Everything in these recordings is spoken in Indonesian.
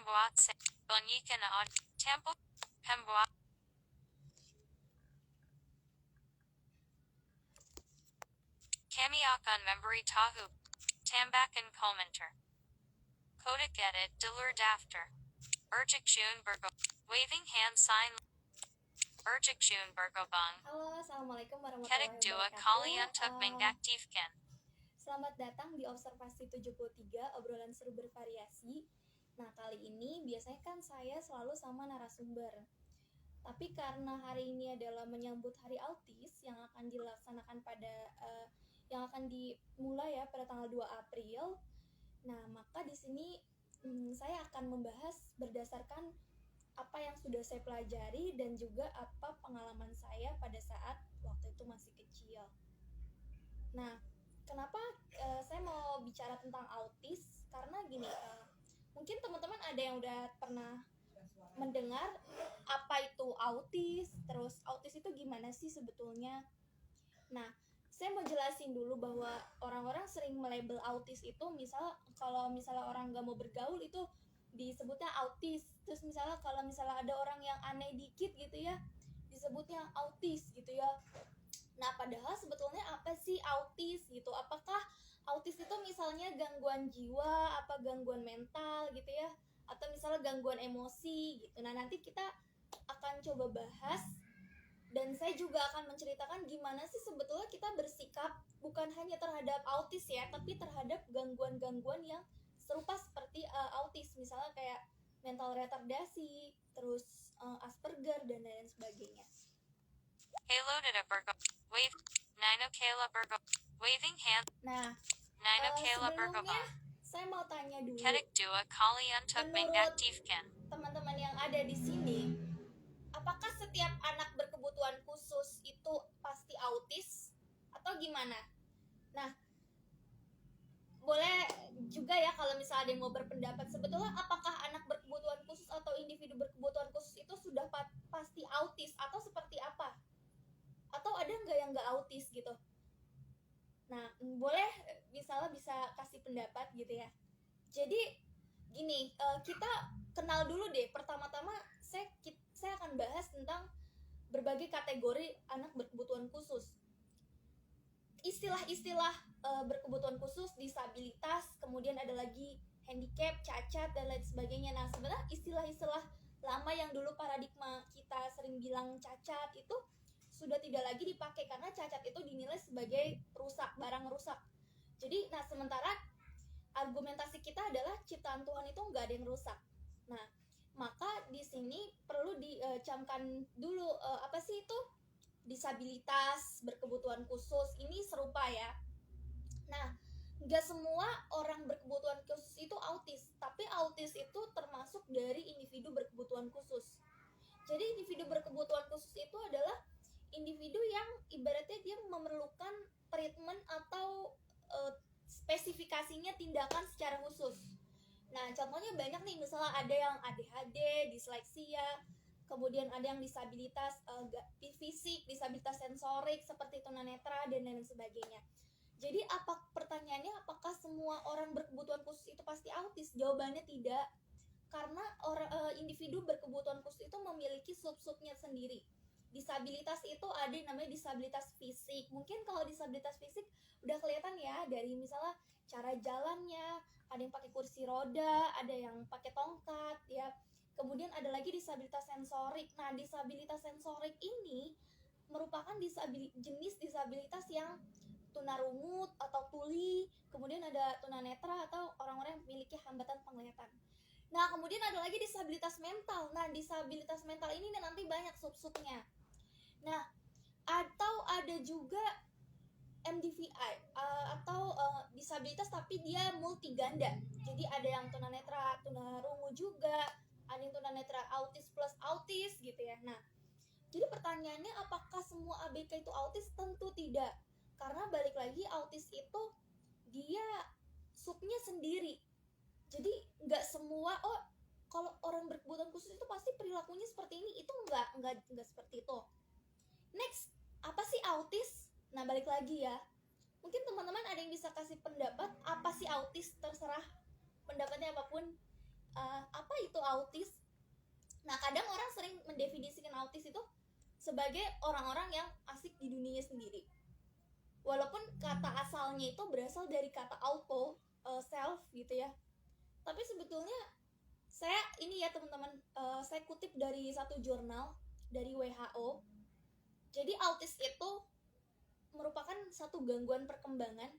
Pembuat bunyikan tempo pembuat kami akan memberitahu tambahkan komentar kotak edit delur daftar Urjikjun bergo waving hand sign Urjikjun bergobang Halo, assalamualaikum ketik warahmatullahi dua wabarakatuh. kali untuk mengaktifkan. Selamat datang di Observasi 73, obrolan seru bervariasi. Nah, kali ini biasanya kan saya selalu sama narasumber. Tapi karena hari ini adalah menyambut Hari Autis yang akan dilaksanakan yang akan dimulai ya pada tanggal 2 April. Nah, maka di sini saya akan membahas berdasarkan apa yang sudah saya pelajari dan juga apa pengalaman saya pada saat waktu itu masih kecil. Nah, kenapa saya mau bicara tentang autis? Karena gini, mungkin teman-teman ada yang udah pernah mendengar apa itu autis, terus autis itu gimana sih sebetulnya. Nah, saya mau jelasin dulu bahwa orang-orang sering melabel autis itu kalau misalnya orang nggak mau bergaul itu disebutnya autis. Terus misalnya kalau misalnya ada orang yang aneh dikit gitu ya, disebutnya autis gitu ya. Nah, padahal sebetulnya apa sih autis gitu? Apakah autis itu misalnya gangguan jiwa, apa gangguan mental gitu ya? Atau misalnya gangguan emosi gitu. Nah, nanti kita akan coba bahas dan saya juga akan menceritakan gimana sih sebetulnya kita bersikap bukan hanya terhadap autis ya, tapi terhadap gangguan-gangguan yang serupa seperti autis, misalnya kayak mental retardasi, terus Asperger dan lain sebagainya. Halo Dada Bergo wave Nino Kayla Bergo waving hand. Nah, Nino Kayla sebelumnya Bergobang saya mau tanya dulu, ketik dua kali untuk menurut mengaktifkan. teman-teman yang ada di sini, apakah setiap anak berkebutuhan khusus itu pasti autis atau gimana? Nah, boleh juga ya kalau misalnya ada yang mau berpendapat, sebetulnya apakah anak berkebutuhan khusus atau individu berkebutuhan khusus itu sudah pasti autis atau seperti apa? Atau ada nggak yang nggak autis gitu? Nah, boleh misalnya bisa kasih pendapat gitu ya. Jadi gini, kita kenal dulu deh. Pertama-tama saya akan bahas tentang berbagai kategori anak berkebutuhan khusus. Istilah-istilah berkebutuhan khusus, disabilitas, kemudian ada lagi handicap, cacat dan lain sebagainya. Nah, sebenarnya istilah-istilah lama yang dulu paradigma kita sering bilang cacat itu sudah tidak lagi dipakai karena cacat itu dinilai sebagai rusak, barang rusak. Jadi, nah sementara argumentasi kita adalah ciptaan Tuhan itu nggak ada yang rusak. Nah, maka di sini perlu dicamkan dulu apa sih itu disabilitas, berkebutuhan khusus, ini serupa ya. Nah, nggak semua orang berkebutuhan khusus itu autis, tapi autis itu termasuk dari individu berkebutuhan khusus. Jadi individu berkebutuhan khusus itu adalah individu yang ibaratnya dia memerlukan treatment atau spesifikasinya tindakan secara khusus. Nah, contohnya banyak nih, misalnya ada yang ADHD, disleksia, kemudian ada yang disabilitas fisik, disabilitas sensorik seperti tunanetra dan lain sebagainya. Jadi pertanyaannya apakah semua orang berkebutuhan khusus itu pasti autis? Jawabannya tidak. Karena individu berkebutuhan khusus itu memiliki sub-subnya sendiri. Disabilitas itu ada yang namanya disabilitas fisik. Mungkin kalau disabilitas fisik udah kelihatan ya dari misalnya cara jalannya, ada yang pakai kursi roda, ada yang pakai tongkat ya. Kemudian ada lagi disabilitas sensorik. Nah, disabilitas sensorik ini merupakan jenis disabilitas yang tunarungu atau tuli, kemudian ada tunanetra atau orang-orang yang memiliki hambatan penglihatan. Nah, kemudian ada lagi disabilitas mental. Nah, disabilitas mental ini nanti banyak sub-subnya. Nah, atau ada juga MDVI atau disabilitas tapi dia multiganda. Jadi ada yang tunanetra, tunarungu juga, ada yang tunanetra autis plus autis gitu ya. Nah, jadi pertanyaannya apakah semua ABK itu autis? Tentu tidak. Karena balik lagi autis itu dia subnya sendiri. Jadi nggak semua kalau orang berkebutuhan khusus itu pasti perilakunya seperti ini, itu nggak seperti itu. Next, apa sih autis? Nah, balik lagi ya. Mungkin teman-teman ada yang bisa kasih pendapat apa sih autis, terserah pendapatnya apapun. apa itu autis. Nah, kadang orang sering mendefinisikan autis itu sebagai orang-orang yang asik di dunia sendiri. Walaupun kata asalnya itu berasal dari kata auto, self gitu ya. Tapi sebetulnya saya ini ya teman-teman, saya kutip dari satu jurnal dari WHO. Jadi autis itu merupakan satu gangguan perkembangan,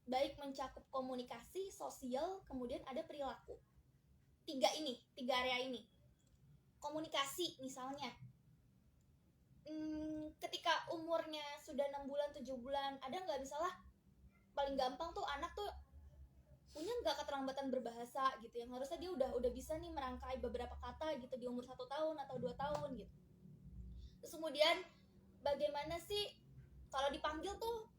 baik mencakup komunikasi, sosial, kemudian ada perilaku. Tiga area ini. Komunikasi misalnya, ketika umurnya sudah 6 bulan, 7 bulan, ada nggak misalnya paling gampang tuh anak tuh punya nggak keterlambatan berbahasa gitu, yang harusnya dia udah bisa nih merangkai beberapa kata gitu di umur 1 tahun atau 2 tahun gitu. Terus kemudian bagaimana sih kalau dipanggil tuh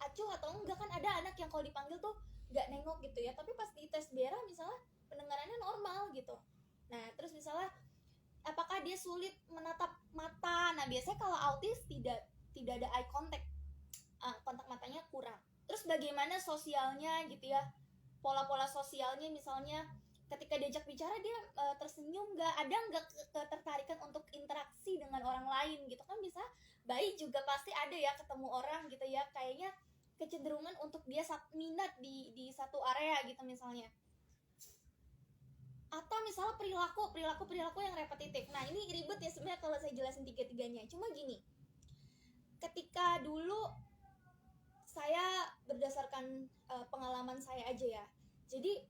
acuh atau enggak, kan ada anak yang kalau dipanggil tuh nggak nengok gitu ya, tapi pas di tes BERA misalnya pendengarannya normal gitu. Nah terus misalnya apakah dia sulit menatap mata. Nah biasanya kalau autis tidak ada eye contact, kontak matanya kurang. Terus bagaimana sosialnya gitu ya, pola-pola sosialnya misalnya ketika diajak bicara dia tersenyum nggak, ada nggak ketertarikan untuk interaksi dengan orang lain gitu kan. Bisa bayi juga pasti ada ya ketemu orang gitu ya, kayaknya kecenderungan untuk dia minat di satu area gitu misalnya. Atau misalnya perilaku yang repetitif. Nah ini ribet ya sebenarnya kalau saya jelasin tiga-tiganya. Cuma gini, ketika dulu saya berdasarkan pengalaman saya aja ya, jadi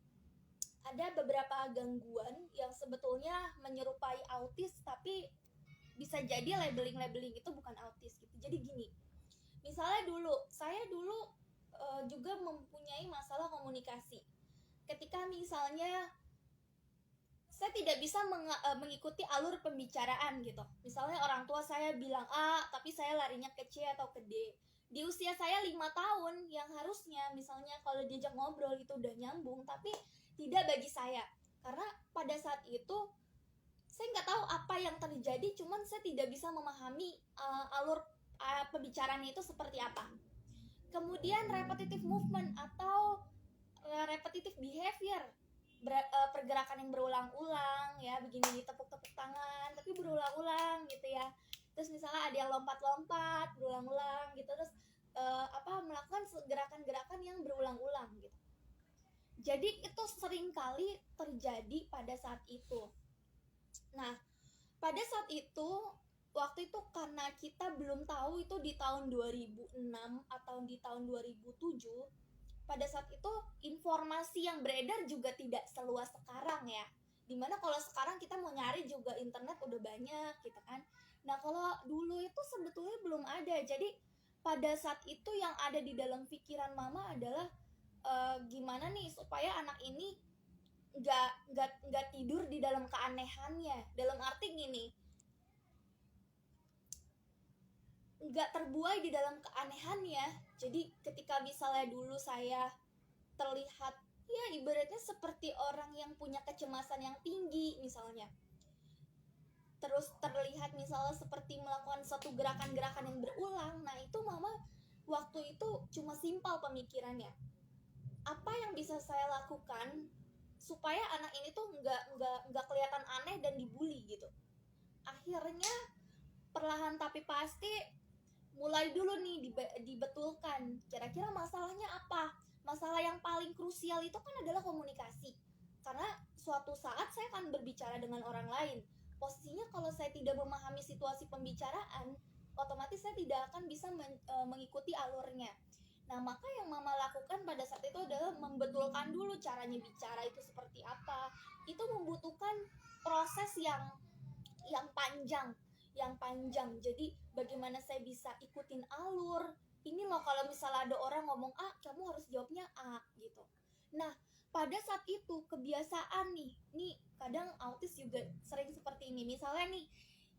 ada beberapa gangguan yang sebetulnya menyerupai autis, tapi bisa jadi labeling itu bukan autis gitu. Jadi gini, misalnya saya dulu juga mempunyai masalah komunikasi. Ketika misalnya saya tidak bisa mengikuti alur pembicaraan gitu. Misalnya orang tua saya bilang A, tapi saya larinya ke C atau ke D. Di usia saya 5 tahun, yang harusnya misalnya kalau diajak ngobrol itu udah nyambung, tapi tidak bagi saya. Karena pada saat itu saya nggak tahu apa yang terjadi, cuman saya tidak bisa memahami alur pembicaraannya itu seperti apa. Kemudian repetitive movement atau repetitive behavior, pergerakan yang berulang-ulang ya, begini tepuk-tepuk tangan tapi berulang-ulang gitu ya. Terus misalnya ada yang lompat-lompat berulang-ulang gitu, terus melakukan gerakan-gerakan yang berulang-ulang gitu. Jadi itu sering kali terjadi pada saat itu. Nah pada saat itu, waktu itu karena kita belum tahu itu di tahun 2006 atau di tahun 2007, pada saat itu informasi yang beredar juga tidak seluas sekarang ya. Dimana kalau sekarang kita mau nyari juga internet udah banyak gitu kan. Nah kalau dulu itu sebetulnya belum ada. Jadi pada saat itu yang ada di dalam pikiran mama adalah gimana nih supaya anak ini nggak tidur di dalam keanehannya. Dalam arti gini, nggak terbuai di dalam keanehannya. Jadi ketika misalnya dulu saya terlihat ya ibaratnya seperti orang yang punya kecemasan yang tinggi misalnya, terus terlihat misalnya seperti melakukan suatu gerakan-gerakan yang berulang, nah itu mama waktu itu cuma simpel pemikirannya, apa yang bisa saya lakukan supaya anak ini tuh nggak kelihatan aneh dan dibully gitu. Akhirnya perlahan tapi pasti mulai dulu nih dibetulkan kira-kira masalahnya apa. Masalah yang paling krusial itu kan adalah komunikasi, karena suatu saat saya akan berbicara dengan orang lain. Posisinya kalau saya tidak memahami situasi pembicaraan, otomatis saya tidak akan bisa mengikuti alurnya. Nah maka yang mama lakukan pada saat itu adalah membetulkan dulu caranya bicara itu seperti apa. Itu membutuhkan proses yang panjang. Jadi bagaimana saya bisa ikutin alur ini loh, kalau misalnya ada orang ngomong A, kamu harus jawabnya A gitu. Nah pada saat itu kebiasaan nih kadang autis juga sering seperti ini. Misalnya nih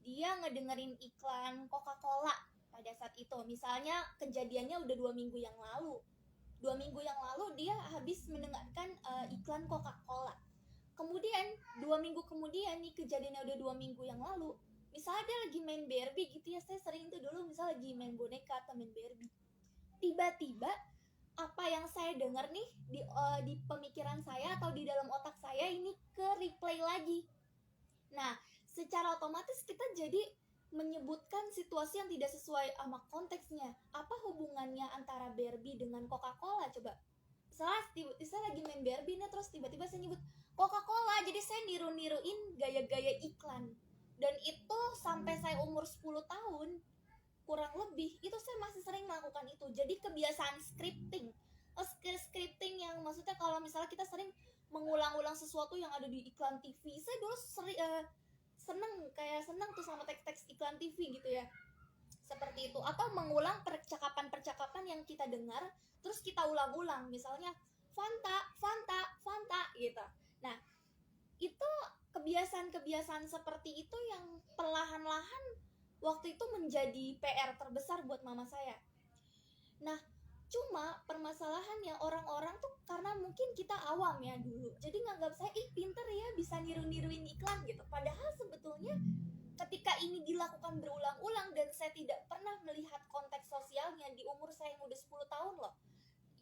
dia ngedengerin iklan Coca-Cola pada saat itu, misalnya kejadiannya udah 2 minggu yang lalu dia habis mendengarkan iklan Coca-Cola. Kemudian 2 minggu kemudian nih, kejadiannya udah 2 minggu yang lalu, misalnya dia lagi main Barbie gitu ya, saya sering tuh dulu misalnya lagi main boneka atau main Barbie, tiba-tiba apa yang saya dengar nih di pemikiran saya atau di dalam otak saya ini ke replay lagi. Nah, secara otomatis kita jadi menyebutkan situasi yang tidak sesuai sama konteksnya. Apa hubungannya antara Barbie dengan Coca-Cola coba? Saya lagi main Barbie nih, terus tiba-tiba saya nyebut Coca-Cola, jadi saya niru-niruin gaya-gaya iklan. Dan itu sampai saya umur 10 tahun kurang lebih, itu saya masih sering melakukan itu. Jadi kebiasaan scripting. Scripting yang maksudnya kalau misalnya kita sering mengulang-ulang sesuatu yang ada di iklan TV. Saya dulu seneng tuh sama teks-teks iklan TV gitu ya. Seperti itu, atau mengulang percakapan-percakapan yang kita dengar terus kita ulang-ulang, misalnya Fanta, Fanta, Fanta gitu. Nah, itu kebiasaan-kebiasaan seperti itu yang perlahan-lahan waktu itu menjadi PR terbesar buat mama saya. Nah, cuma permasalahannya orang-orang tuh karena mungkin kita awam ya dulu, jadi nganggap saya pinter ya bisa niru-niruin iklan gitu. Padahal sebetulnya ketika ini dilakukan berulang-ulang dan saya tidak pernah melihat konteks sosialnya di umur saya yang udah 10 tahun loh,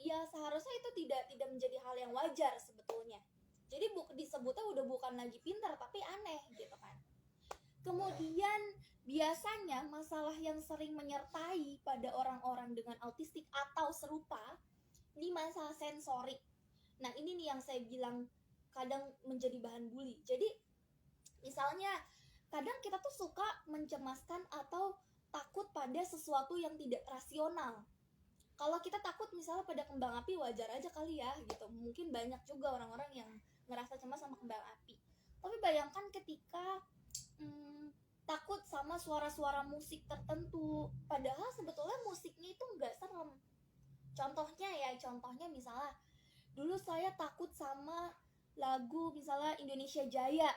ya seharusnya itu tidak menjadi hal yang wajar sebetulnya. Jadi disebutnya udah bukan lagi pintar tapi aneh gitu kan. Kemudian biasanya masalah yang sering menyertai pada orang-orang dengan autistik atau serupa ini masalah sensorik. Nah ini nih yang saya bilang kadang menjadi bahan bully. Jadi misalnya kadang kita tuh suka mencemaskan atau takut pada sesuatu yang tidak rasional. Kalau kita takut misalnya pada kembang api, wajar aja kali ya gitu. Mungkin banyak juga orang-orang yang ngerasa cemas sama kembang api. Tapi bayangkan ketika takut sama suara-suara musik tertentu, padahal sebetulnya musiknya itu nggak serem. Contohnya misalnya dulu saya takut sama lagu misalnya Indonesia Jaya.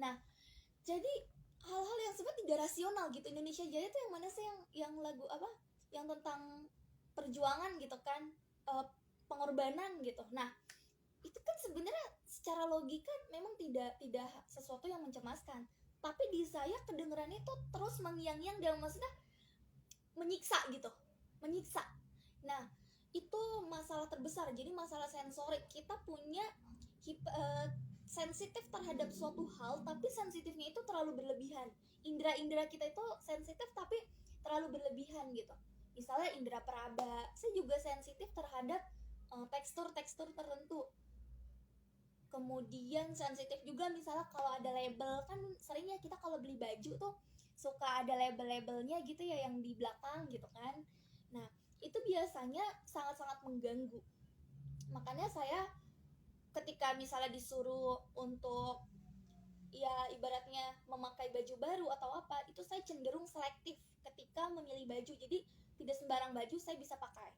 Nah, jadi hal-hal yang sebenarnya tidak rasional gitu. Indonesia Jaya itu yang mana sih, yang lagu apa? Yang tentang perjuangan gitu kan, pengorbanan gitu. Nah, itu kan sebenarnya secara logika memang tidak sesuatu yang mencemaskan. Tapi di saya kedengerannya itu terus mengiang-iang dan maksudnya menyiksa gitu. Menyiksa. Nah, itu masalah terbesar. Jadi masalah sensorik. Kita punya sensitif terhadap suatu hal, tapi sensitifnya itu terlalu berlebihan. Indra-indra kita itu sensitif tapi terlalu berlebihan gitu. Misalnya indra peraba, saya juga sensitif terhadap tekstur-tekstur tertentu. Kemudian sensitif juga misalnya kalau ada label, kan seringnya kita kalau beli baju tuh suka ada label-labelnya gitu ya yang di belakang gitu kan. Nah, itu biasanya sangat-sangat mengganggu. Makanya saya ketika misalnya disuruh untuk ya ibaratnya memakai baju baru atau apa, itu saya cenderung selektif ketika memilih baju. Jadi tidak sembarang baju saya bisa pakai.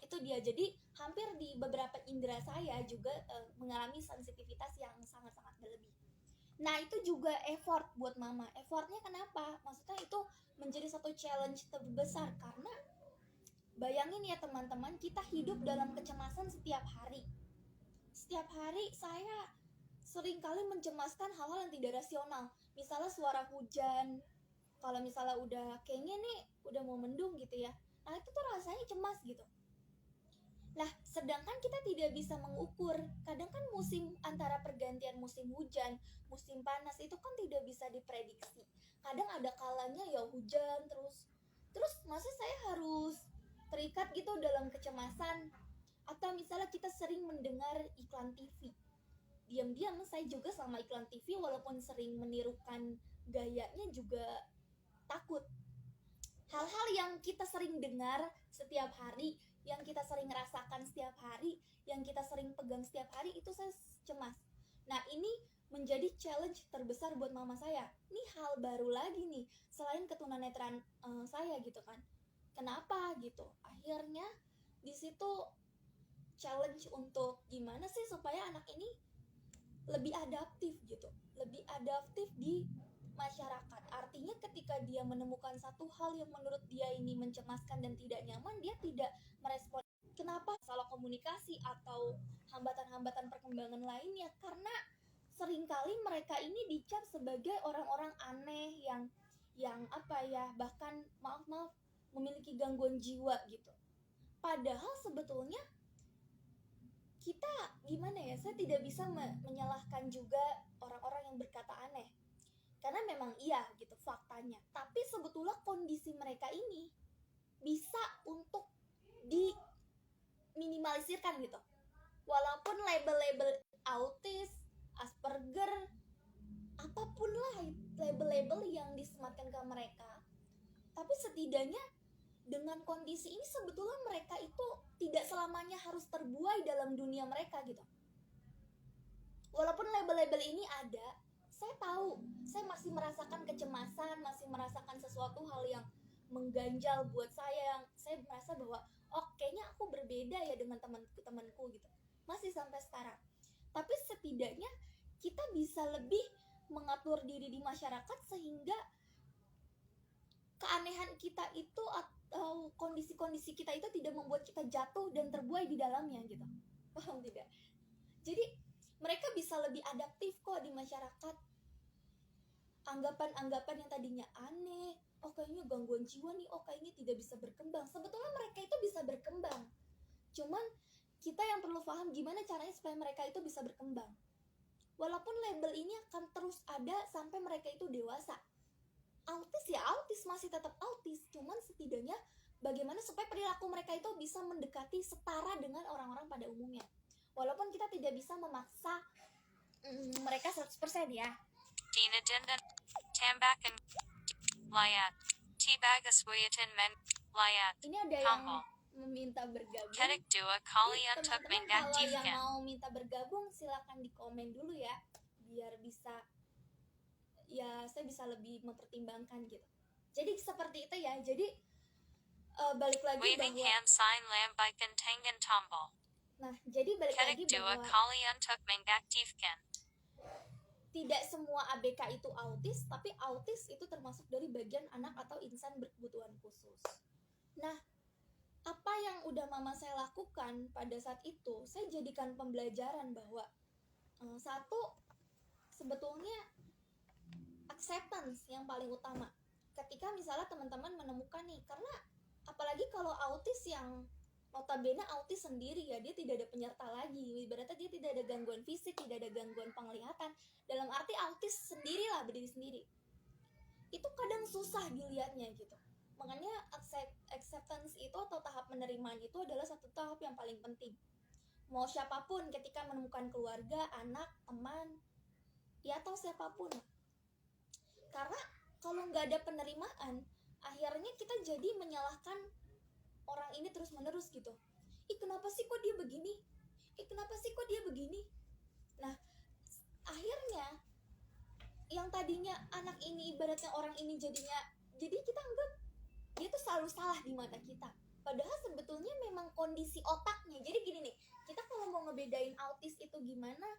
Itu dia. Jadi hampir di beberapa indera saya juga mengalami sensitivitas yang sangat-sangat berlebih. Nah itu juga effort buat mama. Effortnya kenapa? Maksudnya itu menjadi satu challenge terbesar karena bayangin ya teman-teman, kita hidup dalam kecemasan setiap hari. Setiap hari saya seringkali mencemaskan hal-hal yang tidak rasional. Misalnya suara hujan, kalau misalnya udah kayaknya nih udah mau mendung gitu ya, nah itu tuh rasanya cemas gitu. Nah, sedangkan kita tidak bisa mengukur. Kadang kan musim antara pergantian musim hujan, musim panas itu kan tidak bisa diprediksi. Kadang ada kalanya ya hujan terus masa saya harus terikat gitu dalam kecemasan. Atau misalnya kita sering mendengar iklan TV. Diam-diam saya juga sama iklan TV walaupun sering menirukan gayanya juga takut. Hal-hal yang kita sering dengar setiap hari, yang kita sering rasakan setiap hari, yang kita sering pegang setiap hari, itu saya cemas. Nah ini menjadi challenge terbesar buat mama saya. Ini hal baru lagi nih, selain ketunanetraan saya gitu kan. Kenapa gitu? Akhirnya di situ challenge untuk gimana sih supaya anak ini lebih adaptif gitu, lebih adaptif di masyarakat. Artinya ketika dia menemukan satu hal yang menurut dia ini mencemaskan dan tidak nyaman, dia tidak merespon. Kenapa? Salah komunikasi atau hambatan-hambatan perkembangan lainnya, karena seringkali mereka ini dicap sebagai orang-orang aneh yang apa ya, bahkan maaf memiliki gangguan jiwa gitu. Padahal sebetulnya kita gimana ya, saya tidak bisa menyalahkan juga orang-orang yang berkata aneh, karena memang iya gitu faktanya. Tapi sebetulnya kondisi mereka ini bisa untuk diminimalisirkan gitu. Walaupun label-label autis, Asperger, apapun lah label-label yang disematkan ke mereka, tapi setidaknya dengan kondisi ini sebetulnya mereka itu tidak selamanya harus terbuai dalam dunia mereka gitu. Walaupun label-label ini ada, saya tahu, saya masih merasakan kecemasan, masih merasakan sesuatu hal yang mengganjal buat saya, yang saya merasa bahwa oh kayaknya aku berbeda ya dengan teman-temanku gitu. Masih sampai sekarang. Tapi setidaknya kita bisa lebih mengatur diri di masyarakat sehingga keanehan kita itu atau kondisi-kondisi kita itu tidak membuat kita jatuh dan terbuai di dalamnya gitu. Paham tidak? Jadi mereka bisa lebih adaptif kok di masyarakat. Anggapan-anggapan yang tadinya aneh, oh kayaknya gangguan jiwa nih, oh kayaknya tidak bisa berkembang. Sebetulnya mereka itu bisa berkembang. Cuman kita yang perlu paham gimana caranya supaya mereka itu bisa berkembang. Walaupun label ini akan terus ada sampai mereka itu dewasa. Autis ya autis, masih tetap autis. Cuman setidaknya bagaimana supaya perilaku mereka itu bisa mendekati setara dengan orang-orang pada umumnya. Walaupun kita tidak bisa memaksa mereka 100% ya. Dina Dindan Tambakan Layat Tibagas Wiyatin Men Layat Ini ada yang Humble meminta bergabung. Kedik Dua Kali untuk Teman-teman kalau yang mengaktifkan. mau minta bergabung silakan di komen dulu ya, biar bisa ya saya bisa lebih mempertimbangkan gitu. Jadi seperti itu ya. Jadi balik lagi Waving bahwa hand sign lambaikan tangan tombol. nah jadi balik lagi Kedik Dua bahwa Kali untuk mengaktifkan. tidak semua ABK itu autis, tapi autis itu termasuk dari bagian anak atau insan berkebutuhan khusus. Nah, apa yang udah mama saya lakukan pada saat itu, saya jadikan pembelajaran bahwa satu, sebetulnya acceptance yang paling utama. Ketika misalnya teman-teman menemukan nih, karena apalagi kalau autis yang notabene autis sendiri ya, dia tidak ada penyerta lagi, ibaratnya dia tidak ada gangguan fisik, tidak ada gangguan penglihatan, dalam arti autis sendirilah, berdiri sendiri, itu kadang susah dilihatnya gitu. Makanya acceptance itu atau tahap penerimaan itu adalah satu tahap yang paling penting. Mau siapapun ketika menemukan keluarga, anak, teman, ya atau siapapun. Karena kalau nggak ada penerimaan, akhirnya kita jadi menyalahkan orang ini terus menerus gitu. Kenapa sih kok dia begini? Kenapa sih kok dia begini? Nah, akhirnya yang tadinya anak ini ibaratnya orang ini jadi kita anggap dia tuh selalu salah di mata kita. Padahal sebetulnya memang kondisi otaknya. Jadi gini nih, kita kalau mau ngebedain autis itu gimana?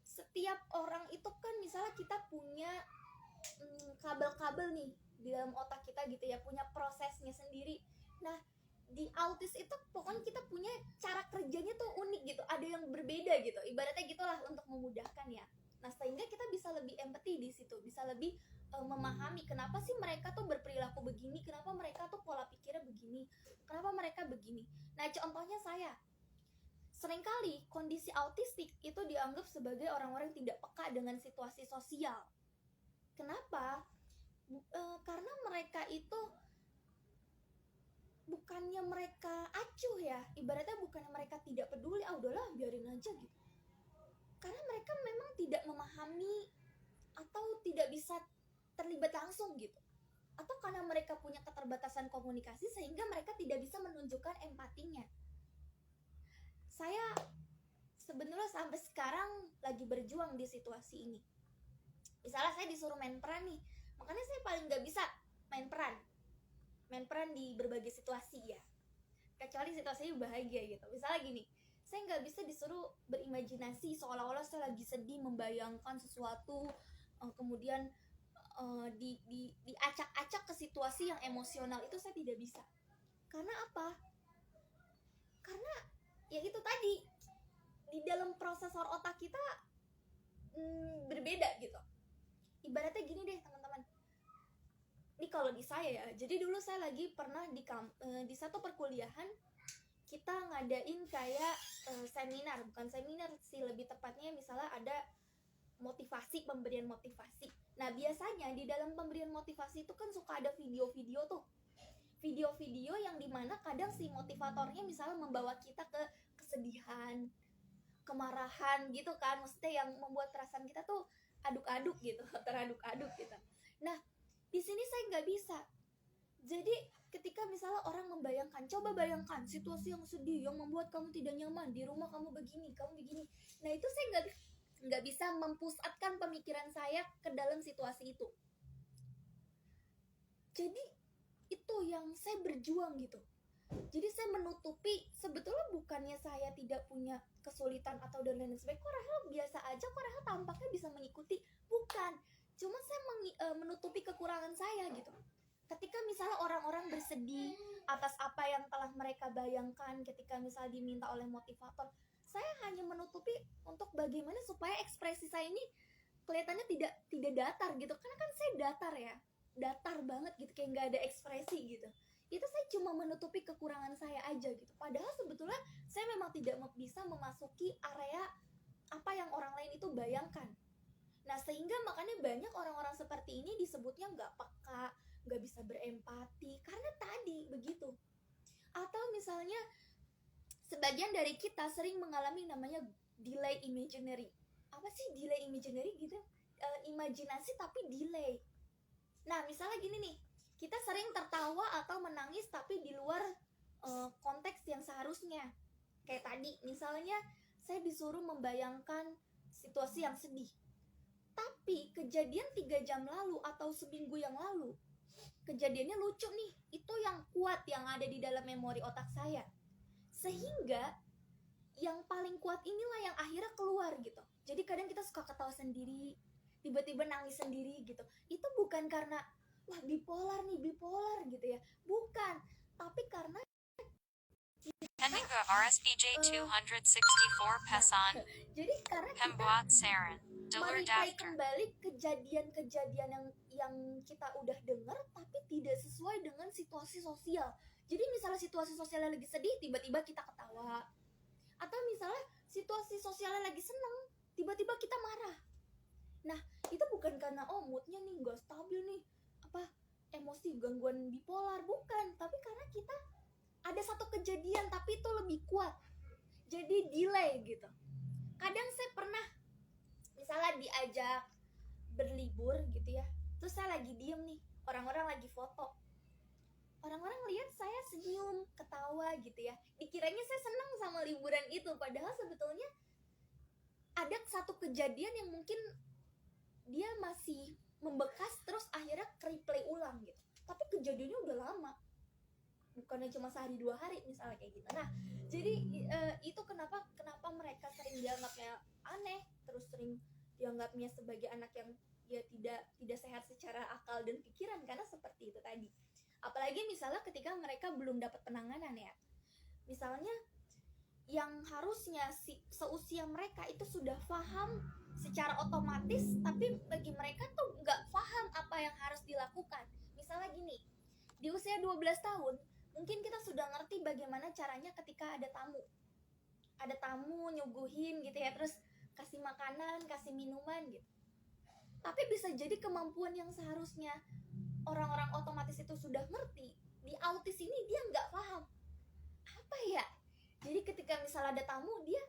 Setiap orang itu kan misalnya kita punya kabel-kabel nih di dalam otak kita gitu ya, punya prosesnya sendiri. Nah, di autis itu pokoknya kita punya cara kerjanya tuh unik gitu, ada yang berbeda gitu, ibaratnya gitulah untuk memudahkan ya. Nah, sehingga kita bisa lebih empati di situ, bisa lebih memahami kenapa sih mereka tuh berperilaku begini, kenapa mereka tuh pola pikirnya begini, kenapa mereka begini. Nah, contohnya saya seringkali kondisi autistik itu dianggap sebagai orang-orang yang tidak peka dengan situasi sosial. Kenapa? Karena mereka itu bukannya mereka acuh ya, ibaratnya bukannya mereka tidak peduli, udahlah biarin aja gitu. Karena mereka memang tidak memahami atau tidak bisa terlibat langsung gitu. Atau karena mereka punya keterbatasan komunikasi sehingga mereka tidak bisa menunjukkan empatinya. Saya sebenarnya sampai sekarang lagi berjuang di situasi ini. Misalnya saya disuruh main peran nih, makanya saya paling gak bisa main peran di berbagai situasi ya, kecuali situasinya bahagia gitu. Misalnya gini, saya nggak bisa disuruh berimajinasi seolah-olah saya lagi sedih membayangkan sesuatu, kemudian diacak-acak ke situasi yang emosional, itu saya tidak bisa. Karena apa? Karena ya itu tadi, di dalam prosesor otak kita berbeda gitu. Ibaratnya gini deh teman-teman, ini kalau di saya ya, jadi dulu saya lagi pernah di satu perkuliahan kita ngadain kayak seminar, bukan seminar sih, lebih tepatnya misalnya ada motivasi, pemberian motivasi. Nah biasanya di dalam pemberian motivasi itu kan suka ada video-video tuh, video-video yang dimana kadang si motivatornya misalnya membawa kita ke kesedihan, kemarahan gitu kan, maksudnya yang membuat perasaan kita tuh aduk-aduk gitu teraduk-aduk gitu. Nah di sini saya nggak bisa. Jadi ketika misalnya orang membayangkan, coba bayangkan situasi yang sedih yang membuat kamu tidak nyaman, di rumah kamu begini, kamu begini. Nah itu saya nggak bisa mempusatkan pemikiran saya ke dalam situasi itu. Jadi itu yang saya berjuang gitu. Jadi saya menutupi, sebetulnya bukannya saya tidak punya kesulitan atau dan lain sebagainya. Kok Rahel biasa aja, kok Rahel tampaknya bisa mengikuti. Bukan, cuma saya menutupi kekurangan saya gitu. Ketika misalnya orang-orang bersedih atas apa yang telah mereka bayangkan ketika misalnya diminta oleh motivator, saya hanya menutupi untuk bagaimana supaya ekspresi saya ini kelihatannya tidak datar gitu. Karena kan saya datar banget gitu, kayak nggak ada ekspresi gitu. Itu saya cuma menutupi kekurangan saya aja gitu. Padahal sebetulnya saya memang tidak bisa memasuki area apa yang orang lain itu bayangkan. Nah sehingga makanya banyak orang-orang seperti ini disebutnya nggak peka, nggak bisa berempati, karena tadi begitu. Atau misalnya sebagian dari kita sering mengalami namanya delay imaginary. Apa sih delay imaginary gitu? Imajinasi tapi delay. Nah misalnya gini nih, kita sering tertawa atau menangis tapi di luar konteks yang seharusnya. Kayak tadi misalnya saya disuruh membayangkan situasi yang sedih, tapi kejadian 3 jam lalu atau seminggu yang lalu kejadiannya lucu nih, itu yang kuat yang ada di dalam memori otak saya, sehingga yang paling kuat inilah yang akhirnya keluar gitu. Jadi kadang kita suka ketawa sendiri, tiba-tiba nangis sendiri gitu. Itu bukan karena wah bipolar gitu ya, bukan, tapi karena Henninga RSBJ 264 Pesan. jadi karena kita Pembuat Saran. Dulur meripai Daftar. kembali kejadian-kejadian yang kita udah dengar tapi tidak sesuai dengan situasi sosial. Jadi misalnya situasi sosialnya lagi sedih, tiba-tiba kita ketawa. Atau misalnya situasi sosialnya lagi seneng, tiba-tiba kita marah. Nah itu bukan karena moodnya nih gak stabil nih, apa emosi gangguan bipolar, bukan, tapi karena kita ada satu kejadian tapi itu lebih kuat, jadi delay gitu. Kadang saya pernah misalnya diajak berlibur gitu ya, terus saya lagi diem nih, orang-orang lagi foto, orang-orang lihat saya senyum, ketawa gitu ya, dikiranya saya senang sama liburan itu, padahal sebetulnya ada satu kejadian yang mungkin dia masih membekas, terus akhirnya replay ulang gitu, tapi kejadiannya udah lama, bukannya cuma sehari 2 hari misalnya kayak gitu. Nah jadi itu kenapa mereka sering dianggapnya aneh, terus sering dianggapnya sebagai anak yang ya tidak sehat secara akal dan pikiran, karena seperti itu tadi. Apalagi misalnya ketika mereka belum dapat penanganan ya, misalnya yang harusnya seusia mereka itu sudah paham secara otomatis, tapi bagi mereka tuh nggak paham apa yang harus dilakukan. Misalnya gini, di usia 12 tahun mungkin kita sudah ngerti bagaimana caranya ketika ada tamu nyuguhin gitu ya, terus kasih makanan, kasih minuman gitu. Tapi bisa jadi kemampuan yang seharusnya orang-orang otomatis itu sudah ngerti, di autis ini dia nggak paham. Apa ya? Jadi ketika misalnya ada tamu, dia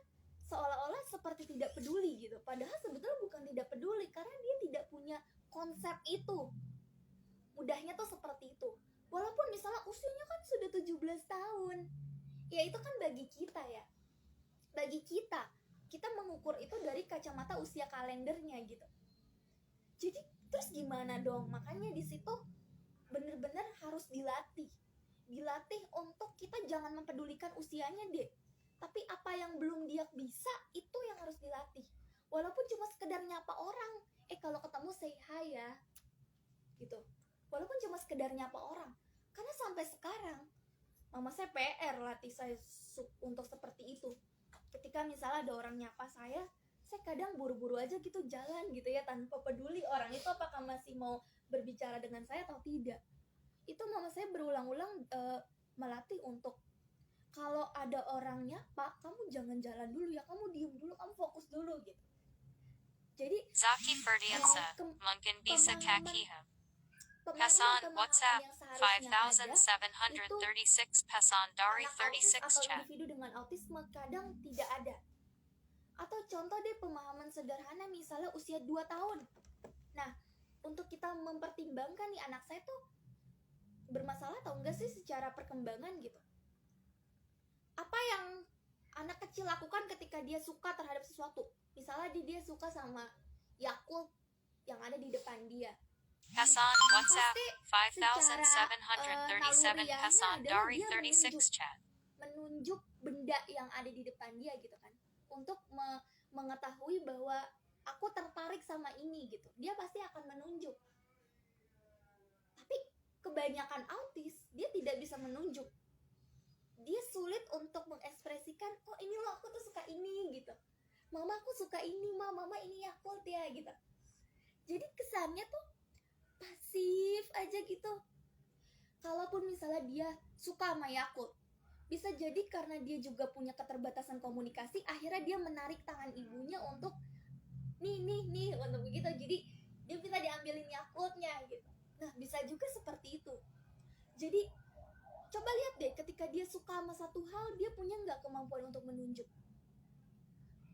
seolah-olah seperti tidak peduli gitu. Padahal sebetulnya bukan tidak peduli, karena dia tidak punya konsep itu. Mudahnya tuh seperti itu. Walaupun misalnya usianya kan sudah 17 tahun. Ya itu kan bagi kita ya. Bagi kita mengukur itu dari kacamata usia kalendernya gitu. Jadi terus gimana dong? Makanya di situ benar-benar harus dilatih untuk kita jangan mempedulikan usianya deh, tapi apa yang belum dia bisa itu yang harus dilatih. Walaupun cuma sekedar nyapa orang, kalau ketemu say hi ya gitu, walaupun cuma sekedar nyapa orang. Karena sampai sekarang mama saya PR latih saya untuk seperti itu. Ketika misalnya ada orang nyapa saya kadang buru-buru aja gitu jalan gitu ya, tanpa peduli orang itu apakah masih mau berbicara dengan saya atau tidak. Itu mama saya berulang-ulang melatih untuk kalau ada orangnya, Pak, kamu jangan jalan dulu ya, kamu diem dulu, kamu fokus dulu gitu. Jadi Zaki Ferdiansa, Kem- mungkin bisa pemahaman- kakiha. pemahaman Pesan WhatsApp yang seharusnya ada 5736 pesan dari anak autis 36 atau chat. individu dengan autisme kadang tidak ada. Atau contoh deh pemahaman sederhana misalnya usia 2 tahun. Nah, untuk kita mempertimbangkan nih anak saya tuh bermasalah atau enggak sih secara perkembangan gitu. Apa yang anak kecil lakukan ketika dia suka terhadap sesuatu? Misalnya dia suka sama Yakult yang ada di depan dia. Pesan WhatsApp Pasti 5737 pesan adalah dari dia 36 chat. menunjuk benda yang ada di depan dia gitu kan, untuk mengetahui bahwa aku tertarik sama ini gitu. Dia pasti akan menunjuk. Tapi kebanyakan autis dia tidak bisa menunjuk. Dia sulit untuk mengekspresikan, oh ini loh aku tuh suka ini gitu. Mama aku suka ini, mama ini Yakult ya gitu. Jadi kesannya tuh pasif aja gitu. Kalaupun misalnya dia suka sama Yakult, bisa jadi karena dia juga punya keterbatasan komunikasi, akhirnya dia menarik tangan ibunya untuk nih untuk begitu. Jadi dia bisa diambilin Yakultnya gitu. Nah, bisa juga seperti itu. Jadi coba lihat deh, ketika dia suka sama satu hal, dia punya nggak kemampuan untuk menunjuk,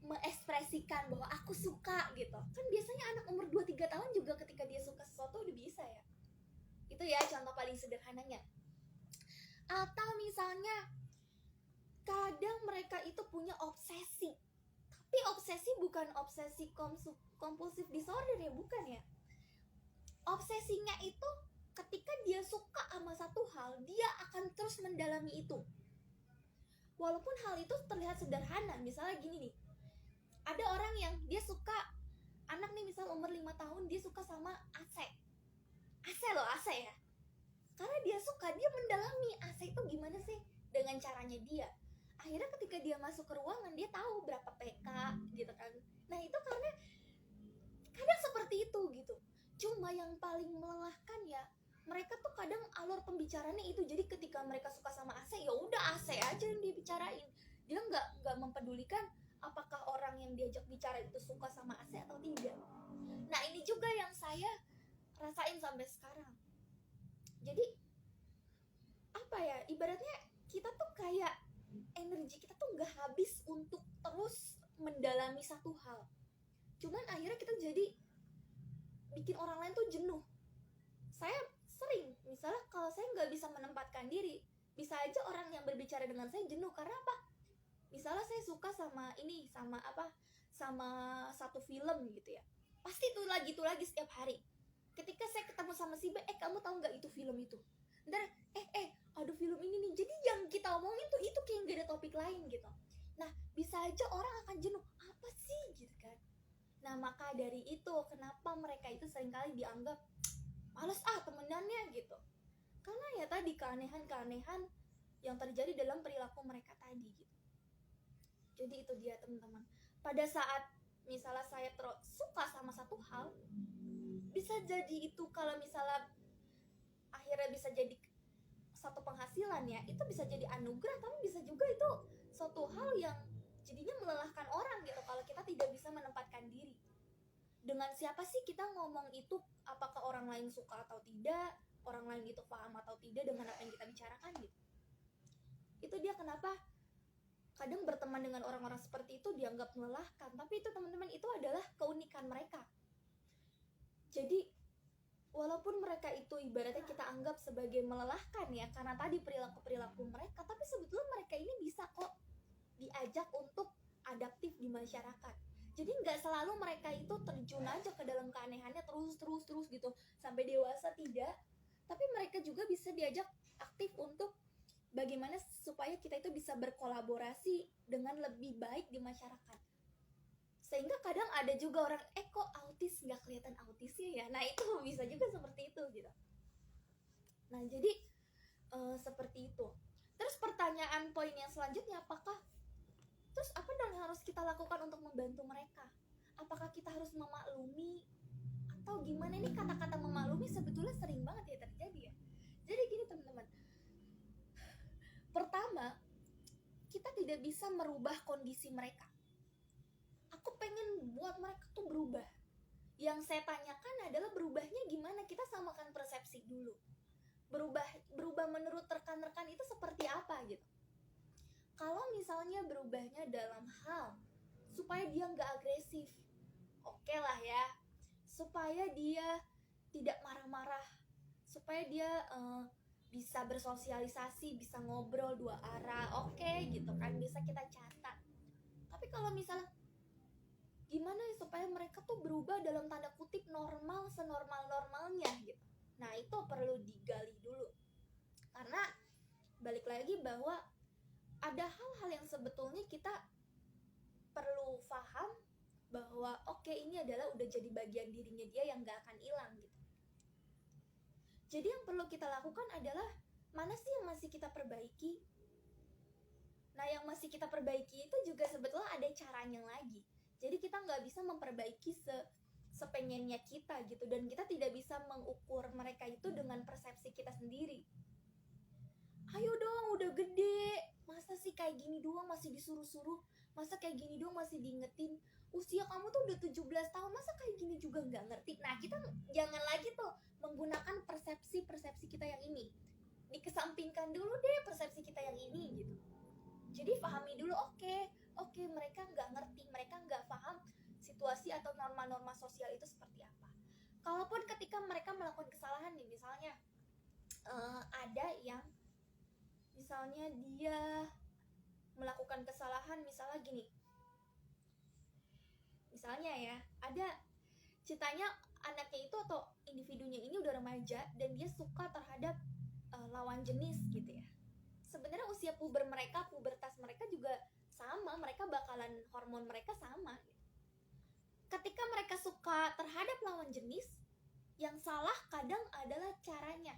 mengekspresikan bahwa aku suka gitu. Kan biasanya anak umur 2-3 tahun juga ketika dia suka sesuatu udah bisa ya. Itu ya contoh paling sederhananya. Atau misalnya kadang mereka itu punya obsesi. Tapi obsesi bukan obsesi kompulsif disorder ya, bukan ya. Obsesinya itu ketika dia suka sama satu hal, dia akan terus mendalami itu. Walaupun hal itu terlihat sederhana. Misalnya gini nih, ada orang yang dia suka, anak nih misal umur 5 tahun, dia suka sama AC. AC loh, AC ya. Karena dia suka, dia mendalami AC itu gimana sih dengan caranya dia. Akhirnya ketika dia masuk ke ruangan, dia tahu berapa PK gitu kan. Nah itu karena kadang seperti itu gitu. Cuma yang paling melelahkan ya, mereka tuh kadang alur pembicaraannya itu. Jadi ketika mereka suka sama AC, ya udah AC aja yang dia bicarain. Dia nggak mempedulikan apakah orang yang diajak bicara itu suka sama AC atau tidak. Nah ini juga yang saya rasain sampai sekarang. Jadi apa ya, ibaratnya kita tuh kayak energi kita tuh nggak habis untuk terus mendalami satu hal. Cuman akhirnya kita jadi bikin orang lain tuh jenuh. Saya sering, misalnya kalau saya nggak bisa menempatkan diri, bisa aja orang yang berbicara dengan saya jenuh. Karena apa? Misalnya saya suka sama ini, sama satu film gitu ya, pasti itu lagi setiap hari. Ketika saya ketemu sama si B, kamu tahu nggak itu film itu? Ntar aduh film ini nih. Jadi yang kita omongin tuh itu kayak gak ada topik lain gitu. Nah bisa aja orang akan jenuh, apa sih gitu kan. Nah maka dari itu kenapa mereka itu seringkali dianggap males temenannya gitu. Karena ya tadi keanehan-keanehan yang terjadi dalam perilaku mereka tadi gitu. Jadi itu dia teman-teman. Pada saat misalnya saya suka sama satu hal, bisa jadi itu kalau misalnya akhirnya bisa jadi satu penghasilan ya, itu bisa jadi anugerah. Tapi bisa juga itu suatu hal yang jadinya melelahkan orang gitu kalau kita tidak bisa menempatkan diri. Dengan siapa sih kita ngomong itu? Apakah orang lain suka atau tidak? Orang lain itu paham atau tidak dengan apa yang kita bicarakan gitu. Itu dia kenapa kadang berteman dengan orang-orang seperti itu dianggap melelahkan. Tapi itu teman-teman, itu adalah keunikan mereka. Jadi walaupun mereka itu ibaratnya kita anggap sebagai melelahkan ya, karena tadi perilaku-perilaku mereka, tapi sebetulnya mereka ini bisa kok diajak untuk adaptif di masyarakat. Jadi nggak selalu mereka itu terjun aja ke dalam keanehannya terus gitu sampai dewasa, tidak. Tapi mereka juga bisa diajak aktif untuk bagaimana supaya kita itu bisa berkolaborasi dengan lebih baik di masyarakat. Sehingga kadang ada juga orang, kok autis nggak kelihatan autisnya ya. Nah itu bisa juga seperti itu gitu. Nah jadi seperti itu. Terus pertanyaan poin yang selanjutnya, terus apa dong yang harus kita lakukan untuk membantu mereka? Apakah kita harus memaklumi atau gimana? Nih kata-kata memaklumi sebetulnya sering banget ya terjadi ya. Jadi gini teman-teman, pertama tidak bisa merubah kondisi mereka. Aku pengen buat mereka tuh berubah. Yang saya tanyakan adalah berubahnya gimana? Kita samakan persepsi dulu. Berubah menurut rekan-rekan itu seperti apa gitu. Kalau misalnya berubahnya dalam hal supaya dia nggak agresif, oke lah ya. Supaya dia tidak marah-marah, supaya dia bisa bersosialisasi, bisa ngobrol dua arah, oke gitu kan, bisa kita catat. Tapi kalau misalnya gimana ya supaya mereka tuh berubah dalam tanda kutip normal, senormal-normalnya gitu. Nah itu perlu digali dulu. Karena balik lagi bahwa ada hal-hal yang sebetulnya kita perlu paham bahwa oke, ini adalah udah jadi bagian dirinya dia yang gak akan hilang gitu. Jadi yang perlu kita lakukan adalah mana sih yang masih kita perbaiki. Nah yang masih kita perbaiki itu juga sebetulnya ada caranya lagi. Jadi kita nggak bisa memperbaiki sepengennya kita gitu. Dan kita tidak bisa mengukur mereka itu dengan persepsi kita sendiri. Ayo dong udah gede, masa sih kayak gini doang masih disuruh-suruh, masa kayak gini doang masih diingetin, usia kamu tuh udah 17 tahun, masa kayak gini juga nggak ngerti. Nah kita jangan lagi tuh menggunakan persepsi kita yang ini, dikesampingkan dulu deh persepsi kita yang ini gitu. Jadi pahami dulu, oke, mereka nggak ngerti, mereka nggak paham situasi atau norma-norma sosial itu seperti apa. Kalaupun ketika mereka melakukan kesalahan nih, misalnya ada yang misalnya dia melakukan kesalahan, misalnya gini, misalnya ya, ada ceritanya anaknya itu atau individunya ini udah remaja dan dia suka terhadap lawan jenis gitu ya. Sebenarnya usia pubertas mereka juga sama, mereka bakalan hormon mereka sama gitu. Ketika mereka suka terhadap lawan jenis, yang salah kadang adalah caranya.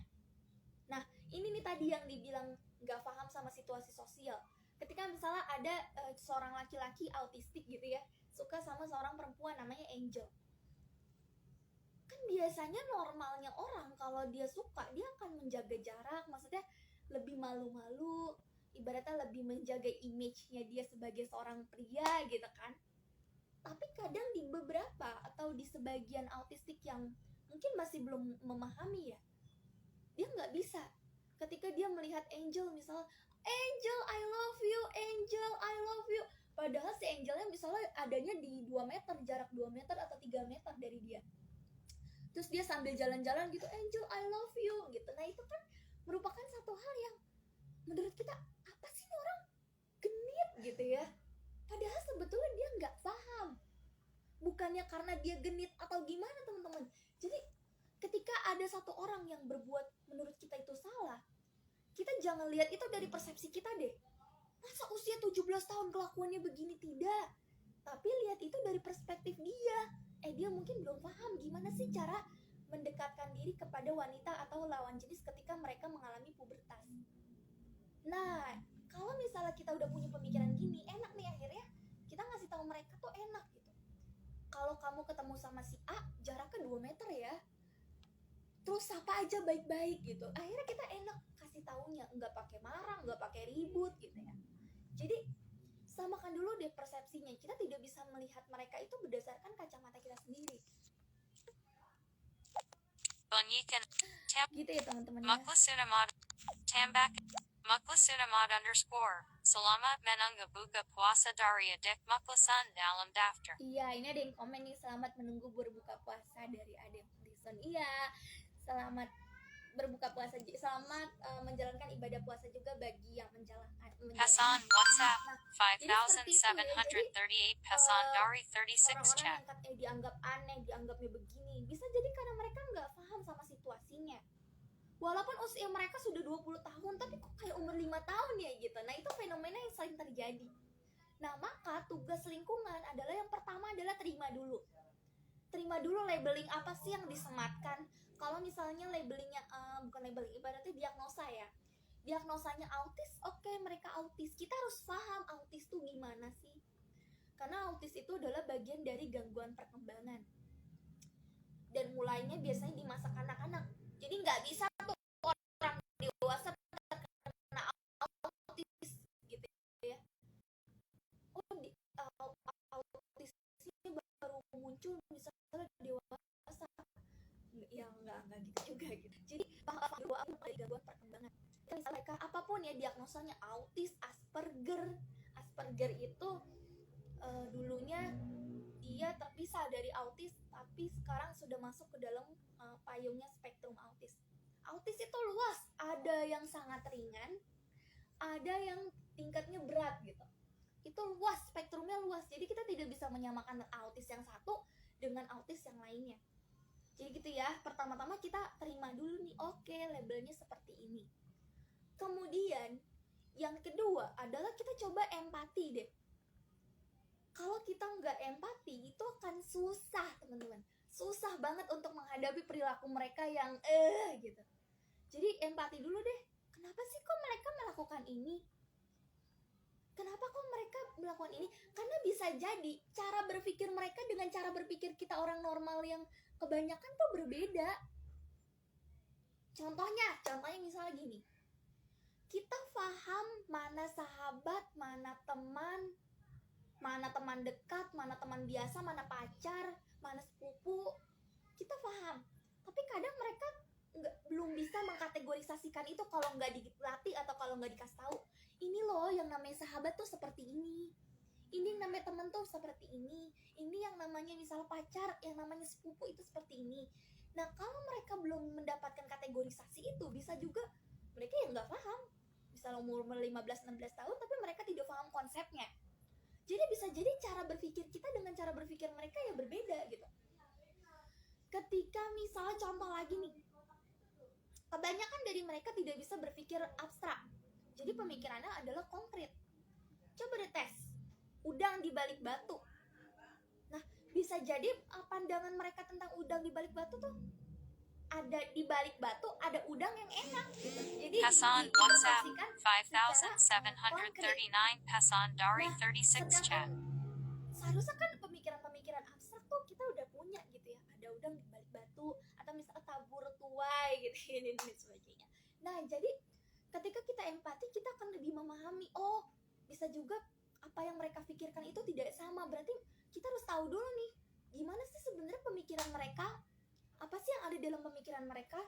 Nah ini nih tadi yang dibilang gak paham sama situasi sosial. Ketika misalnya ada seorang laki-laki autistik gitu ya, suka sama seorang perempuan namanya Angel. Kan biasanya normalnya orang kalau dia suka, dia akan menjaga jarak, maksudnya lebih malu-malu, ibaratnya lebih menjaga image-nya dia sebagai seorang pria gitu kan. Tapi kadang di beberapa atau di sebagian autistik yang mungkin masih belum memahami ya, dia nggak bisa. Ketika dia melihat Angel misalnya, Angel I love you, Angel I love you, padahal si Angelnya misalnya adanya di 2 meter, jarak 2 meter atau 3 meter dari dia. Terus dia sambil jalan-jalan gitu, Angel I love you gitu. Nah itu kan merupakan satu hal yang menurut kita, apa sih ini orang genit gitu ya. Padahal sebetulnya dia nggak paham. Bukannya karena dia genit atau gimana teman-teman. Jadi ketika ada satu orang yang berbuat menurut kita itu salah, kita jangan lihat itu dari persepsi kita deh. Masa usia 17 tahun kelakuannya begini, tidak. Tapi lihat itu dari perspektif dia. Dia mungkin belum paham gimana sih cara mendekatkan diri kepada wanita atau lawan jenis ketika mereka mengalami pubertas. Nah, kalau misalnya kita udah punya pemikiran gini, enak nih akhirnya kita ngasih tahu mereka tuh enak gitu. Kalau kamu ketemu sama si A, jaraknya 2 meter ya. Terus sapa aja baik-baik gitu. Akhirnya kita enak kasih taunya, nggak pakai marah, nggak pakai ribut gitu ya. Jadi samakan dulu deh persepsinya. Kita tidak bisa melihat mereka itu berdasarkan kacamata kita sendiri. Gitu ya teman-teman ya. Muklasunamad underscore. Selamat menunggu buka puasa dari adik Muklasan dalam daftar. Iya, ini ada yang komen nih, selamat menunggu berbuka puasa dari adik Lison. Iya, selamat berbuka puasa, selamat menjalankan ibadah puasa juga bagi yang menjalankan. Pesan WhatsApp Nah, 5738 pesan dari 36 orang-orang chat. yang dianggap aneh, dianggapnya begini, bisa jadi karena mereka nggak paham sama situasinya. Walaupun usia mereka sudah 20 tahun, tapi kok kayak umur 5 tahun ya gitu. Nah itu fenomena yang sering terjadi. Nah maka tugas lingkungan adalah yang pertama adalah terima dulu. Terima dulu labeling apa sih yang disematkan. Kalau misalnya labelingnya, bukan labeling, ibaratnya diagnosa ya. Diagnosanya autis, oke, mereka autis. Kita harus paham autis tuh gimana sih. Karena autis itu adalah bagian dari gangguan perkembangan. Dan mulainya biasanya di masa kanak-kanak. Jadi nggak bisa tuh orang dewasa terkena autis gitu ya. muncul misalnya dewasa. Ya enggak gitu juga gitu. Jadi bahwa aku ada gangguan perkembangan. Misalnya mereka apapun ya diagnosanya autis, Asperger itu dulunya dia terpisah dari autis tapi sekarang sudah masuk ke dalam payungnya spektrum autis. Autis itu luas, ada yang sangat ringan, ada yang tingkatnya berat gitu. Itu luas, spektrumnya luas. Jadi kita tidak bisa menyamakan autis yang satu dengan autis yang lainnya. Jadi gitu ya, pertama-tama kita terima dulu nih, oke, labelnya seperti ini. Kemudian yang kedua adalah kita coba empati deh. Kalau kita nggak empati, itu akan susah teman-teman. Susah banget untuk menghadapi perilaku mereka yang gitu. Jadi empati dulu deh. Kenapa sih kok mereka melakukan ini? Kenapa kok mereka melakukan ini? Karena bisa jadi cara berpikir mereka dengan cara berpikir kita orang normal yang kebanyakan tuh berbeda. Contohnya misalnya gini. Kita paham mana sahabat, mana teman dekat, mana teman biasa, mana pacar, mana sepupu. Kita paham. Tapi kadang mereka belum bisa mengkategorisasikan itu kalau nggak dilatih atau kalau nggak dikasih tahu. Ini loh yang namanya sahabat tuh seperti ini. Ini yang namanya teman tuh seperti ini. Ini yang namanya misalnya pacar, yang namanya sepupu itu seperti ini. Nah, kalau mereka belum mendapatkan kategorisasi itu, bisa juga mereka yang nggak paham. Misalnya umur 15-16 tahun, tapi mereka tidak paham konsepnya. Jadi bisa jadi cara berpikir kita dengan cara berpikir mereka ya berbeda gitu. Ketika misalnya contoh lagi nih, kebanyakan dari mereka tidak bisa berpikir abstrak. Jadi pemikirannya adalah konkret. Coba deh tes udang di balik batu. Nah, bisa jadi pandangan mereka tentang udang di balik batu tuh ada di balik batu ada udang yang enak gitu. Jadi Hassan WhatsApp 5739 Hassan Dari 36 chat. Seharusnya kan pemikiran-pemikiran abstrak tuh kita udah punya gitu ya. Ada udang di balik batu atau misalnya tabur tuai gitu ini dan sebagainya. Nah, jadi ketika kita empati kita akan lebih memahami, oh, bisa juga apa yang mereka pikirkan itu tidak sama. Berarti kita harus tahu dulu nih, gimana sih sebenarnya pemikiran mereka? Apa sih yang ada dalam pemikiran mereka?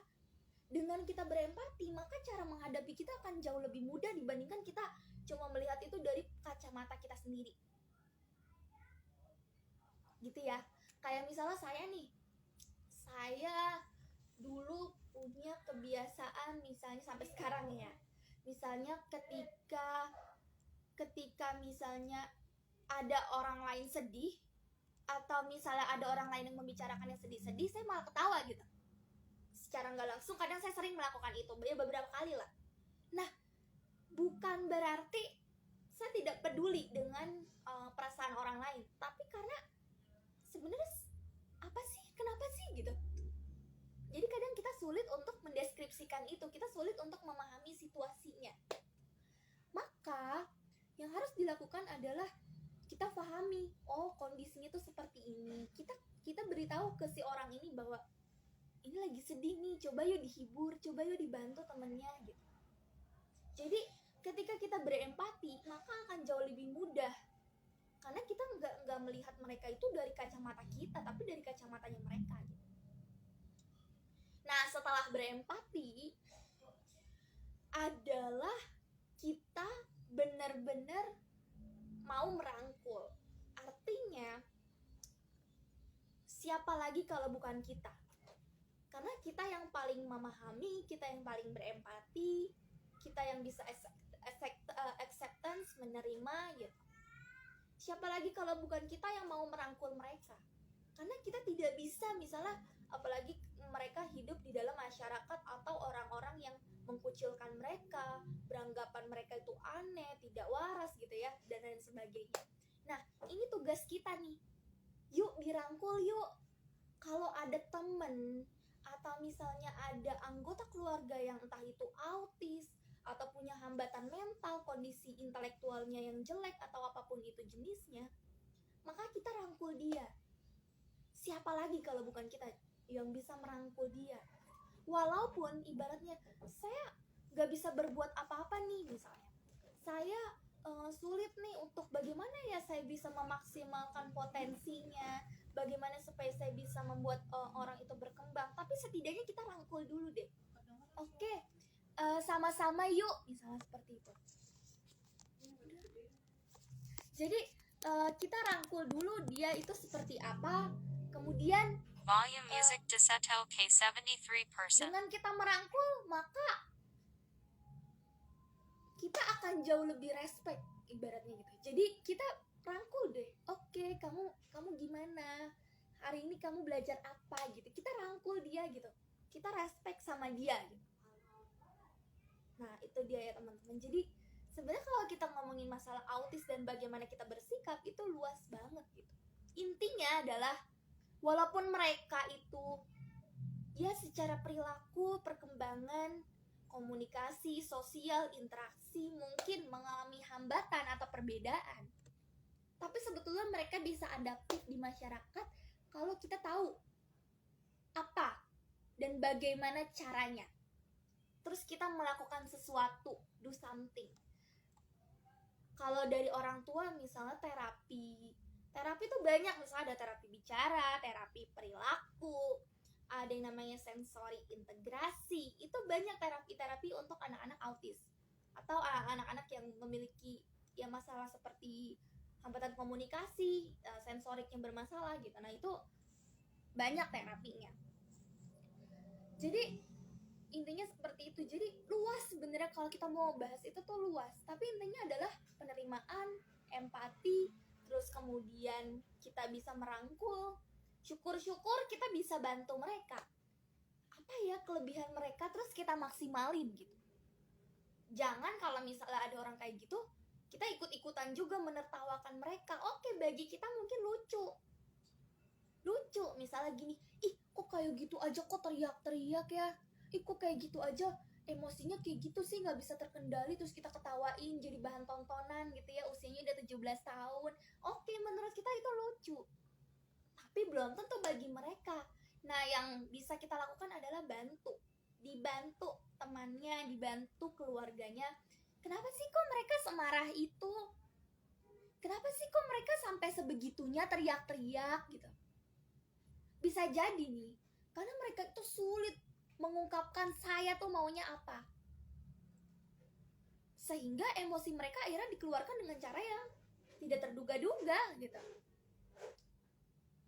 Dengan kita berempati, maka cara menghadapi kita akan jauh lebih mudah dibandingkan kita cuma melihat itu dari kacamata kita sendiri. Gitu ya. Kayak misalnya saya dulu punya kebiasaan misalnya sampai sekarang ya. Misalnya ketika misalnya ada orang lain sedih atau misalnya ada orang lain yang membicarakan yang sedih-sedih, saya malah ketawa gitu. Secara nggak langsung kadang saya sering melakukan itu, ya beberapa kali lah. Nah, bukan berarti saya tidak peduli dengan perasaan orang lain, tapi karena sebenarnya apa sih, kenapa sih gitu. Jadi kadang kita sulit untuk mendeskripsikan itu, kita sulit untuk memahami situasinya. Maka yang harus dilakukan adalah kita pahami, oh kondisinya tuh seperti ini. Kita beritahu ke si orang ini bahwa ini lagi sedih nih, coba yuk dihibur, coba yuk dibantu temennya gitu. Jadi ketika kita berempati, maka akan jauh lebih mudah. Karena kita nggak melihat mereka itu dari kacamata kita, tapi dari kacamatanya mereka gitu. Nah, setelah berempati adalah kita benar-benar mau merangkul. Artinya siapa lagi kalau bukan kita? Karena kita yang paling memahami, kita yang paling berempati, kita yang bisa acceptance, menerima gitu. Siapa lagi kalau bukan kita yang mau merangkul mereka? Karena kita tidak bisa misalnya, apalagi mereka hidup di dalam masyarakat atau orang-orang yang mengkucilkan mereka, beranggapan mereka itu aneh, tidak waras gitu ya, dan lain sebagainya. Nah, ini tugas kita nih. Yuk dirangkul yuk. Kalau ada temen atau misalnya ada anggota keluarga yang entah itu autis atau punya hambatan mental, kondisi intelektualnya yang jelek atau apapun itu jenisnya, maka kita rangkul dia. Siapa lagi kalau bukan kita yang bisa merangkul dia? Walaupun ibaratnya saya gak bisa berbuat apa-apa nih, misalnya saya sulit nih untuk bagaimana ya saya bisa memaksimalkan potensinya, bagaimana supaya saya bisa membuat orang itu berkembang, tapi setidaknya kita rangkul dulu deh. Oke, sama-sama yuk, misalnya seperti itu. Jadi kita rangkul dulu dia itu seperti apa, kemudian Volume music to settle K73%. dengan kita merangkul maka kita akan jauh lebih respect ibaratnya gitu. Jadi kita rangkul deh. Oke, kamu gimana? Hari ini kamu belajar apa gitu. Kita rangkul dia gitu. Kita respect sama dia gitu. Nah, itu dia ya teman-teman. Jadi sebenarnya kalau kita ngomongin masalah autis dan bagaimana kita bersikap itu luas banget gitu. Intinya adalah walaupun mereka itu ya secara perilaku, perkembangan, komunikasi, sosial, interaksi mungkin mengalami hambatan atau perbedaan, tapi sebetulnya mereka bisa adaptif di masyarakat kalau kita tahu apa dan bagaimana caranya. Terus kita melakukan sesuatu, do something. Kalau dari orang tua misalnya terapi tuh banyak, misalnya ada terapi bicara, terapi perilaku, ada yang namanya sensory integrasi. Itu banyak terapi-terapi untuk anak-anak autis atau anak-anak yang memiliki ya masalah seperti hambatan komunikasi, sensorik yang bermasalah gitu. Nah, itu banyak terapinya. Jadi intinya seperti itu. Jadi luas sebenarnya kalau kita mau bahas itu tuh luas. Tapi intinya adalah penerimaan, empati, terus kemudian kita bisa merangkul. Syukur-syukur kita bisa bantu mereka. Apa ya kelebihan mereka terus kita maksimalin gitu. Jangan kalau misalnya ada orang kayak gitu, kita ikut-ikutan juga menertawakan mereka. Oke, bagi kita mungkin lucu, misalnya gini, ih kok kayak gitu aja, kok teriak-teriak ya, ih kok kayak gitu aja, emosinya kayak gitu sih, gak bisa terkendali, terus kita ketawain jadi bahan tontonan gitu ya, usianya udah 17 tahun. Oke, menurut kita itu lucu, tapi belum tentu bagi mereka. Nah, yang bisa kita lakukan adalah dibantu temannya, dibantu keluarganya. Kenapa sih kok mereka semarah itu? Kenapa sih kok mereka sampai sebegitunya teriak-teriak gitu? Bisa jadi nih, karena mereka itu sulit mengungkapkan saya tuh maunya apa. Sehingga emosi mereka akhirnya dikeluarkan dengan cara yang tidak terduga-duga gitu.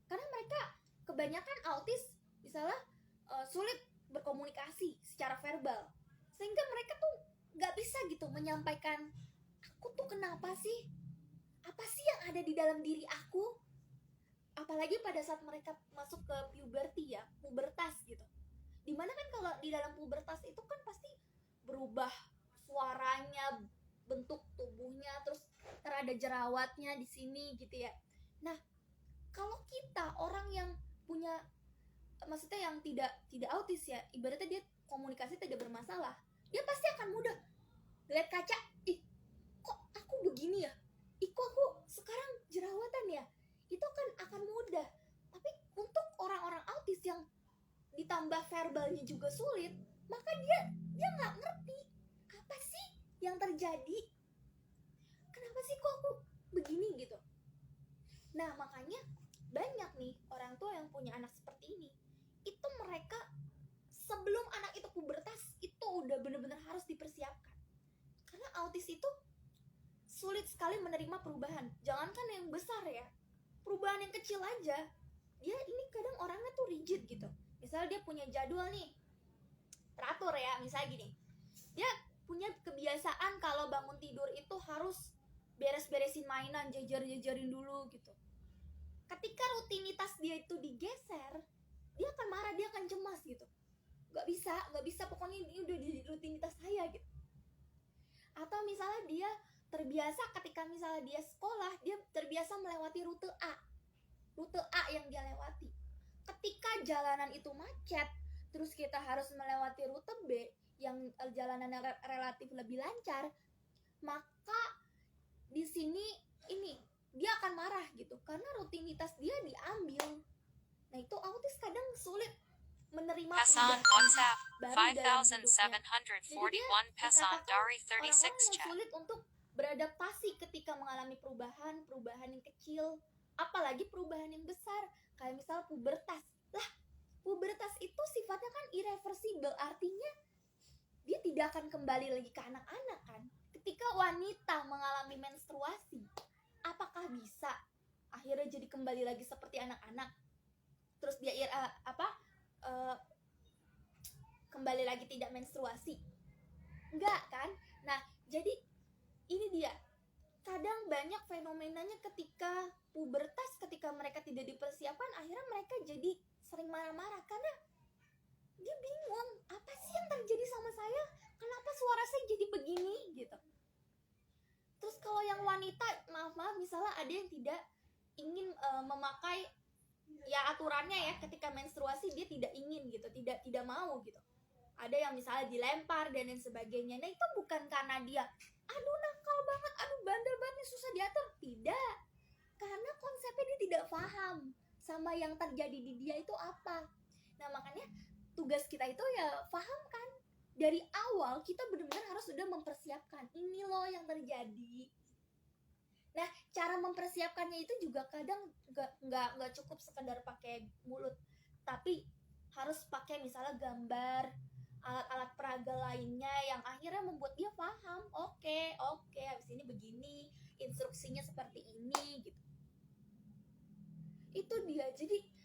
Karena mereka kebanyakan autis misalnya sulit berkomunikasi secara verbal, sehingga mereka tuh gak bisa gitu menyampaikan, aku tuh kenapa sih, apa sih yang ada di dalam diri aku. Apalagi pada saat mereka masuk ke pubertas gitu, dimana kan kalau di dalam pubertas itu kan pasti berubah suaranya, bentuk tubuhnya, terus ada jerawatnya di sini gitu ya. Nah, kalau kita orang yang punya, maksudnya yang tidak autis ya, ibaratnya dia komunikasi tidak bermasalah, dia pasti akan mudah lihat kaca, ih kok aku begini ya, ih kok aku sekarang jerawatan ya, itu kan akan mudah. Tapi untuk orang-orang autis yang ditambah verbalnya juga sulit, maka dia nggak ngerti apa sih yang terjadi, kenapa sih kok aku begini gitu. Nah, makanya banyak nih orang tua yang punya anak seperti ini, itu mereka sebelum anak itu pubertas itu udah bener-bener harus dipersiapkan, karena autis itu sulit sekali menerima perubahan. Jangankan yang besar ya, perubahan yang kecil aja dia ini kadang orangnya tuh rigid gitu. Misalnya dia punya jadwal nih teratur ya, misalnya gini, dia punya kebiasaan kalau bangun tidur itu harus beres-beresin mainan, jajar-jajarin dulu gitu. Ketika rutinitas dia itu digeser, dia akan marah, dia akan cemas gitu. Gak bisa, pokoknya ini udah di rutinitas saya gitu. Atau misalnya dia terbiasa ketika misalnya dia sekolah, dia terbiasa melewati rute A yang dia lewati. Ketika jalanan itu macet, terus kita harus melewati rute B yang jalanannya relatif lebih lancar, maka di sini ini dia akan marah gitu, karena rutinitas dia diambil. Nah, itu autis kadang sulit menerima Pesan perubahan WhatsApp baru dalam hidupnya. 5741 Pesan dari 36 Orang-orang yang chat. sulit untuk beradaptasi ketika mengalami perubahan yang kecil, apalagi perubahan yang besar. pubertas. Lah, pubertas itu sifatnya kan irreversible, artinya dia tidak akan kembali lagi ke anak-anak kan. Ketika wanita mengalami menstruasi, apakah bisa akhirnya jadi kembali lagi seperti anak-anak? Terus dia kembali lagi tidak menstruasi? Enggak kan? Nah, jadi ini dia. Kadang banyak fenomenanya ketika pubertas, ketika mereka tidak dipersiapkan, akhirnya mereka jadi sering marah-marah karena dia bingung, apa sih yang terjadi sama saya? Kenapa suara saya jadi begini gitu. Terus kalau yang wanita, maaf misalnya ada yang tidak ingin memakai ya aturannya ya, ketika menstruasi dia tidak ingin gitu, tidak mau gitu. Ada yang misalnya dilempar dan lain sebagainya. Nah, itu bukan karena dia aduh nakal banget, aduh bandel banget, susah diatur. Tidak. Karena konsepnya dia tidak paham sama yang terjadi di dia itu apa. Nah, makanya tugas kita itu ya pahamkan. Dari awal kita benar-benar harus sudah mempersiapkan. Ini loh yang terjadi. Nah, cara mempersiapkannya itu juga kadang nggak cukup sekedar pakai mulut, tapi harus pakai misalnya gambar, alat-alat peraga lainnya yang akhirnya membuat dia paham. Oke, habis ini begini, instruksinya seperti ini gitu. Itu dia. Jadi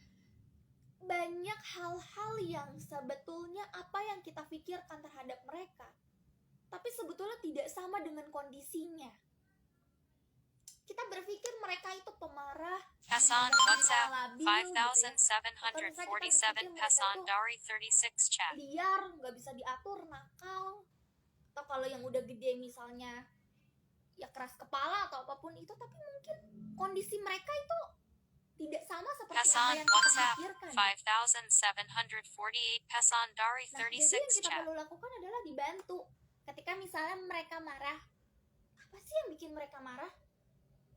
banyak hal-hal yang sebetulnya apa yang kita pikirkan terhadap mereka, tapi sebetulnya tidak sama dengan kondisinya. Kita berpikir mereka itu pemarah, Pasan WhatsApp labil, gitu ya. 5747 Pasan Dari 36 chat. Liar, nggak bisa diatur, nakal. Atau kalau yang udah gede misalnya ya keras kepala atau apapun itu, tapi mungkin kondisi mereka itu tidak sama seperti apa Pasan yang kita WhatsApp pikirkan. 5748 Pasan Dari Nah, jadi 36 yang kita chat. perlu lakukan adalah dibantu. Ketika misalnya mereka marah, apa sih yang bikin mereka marah?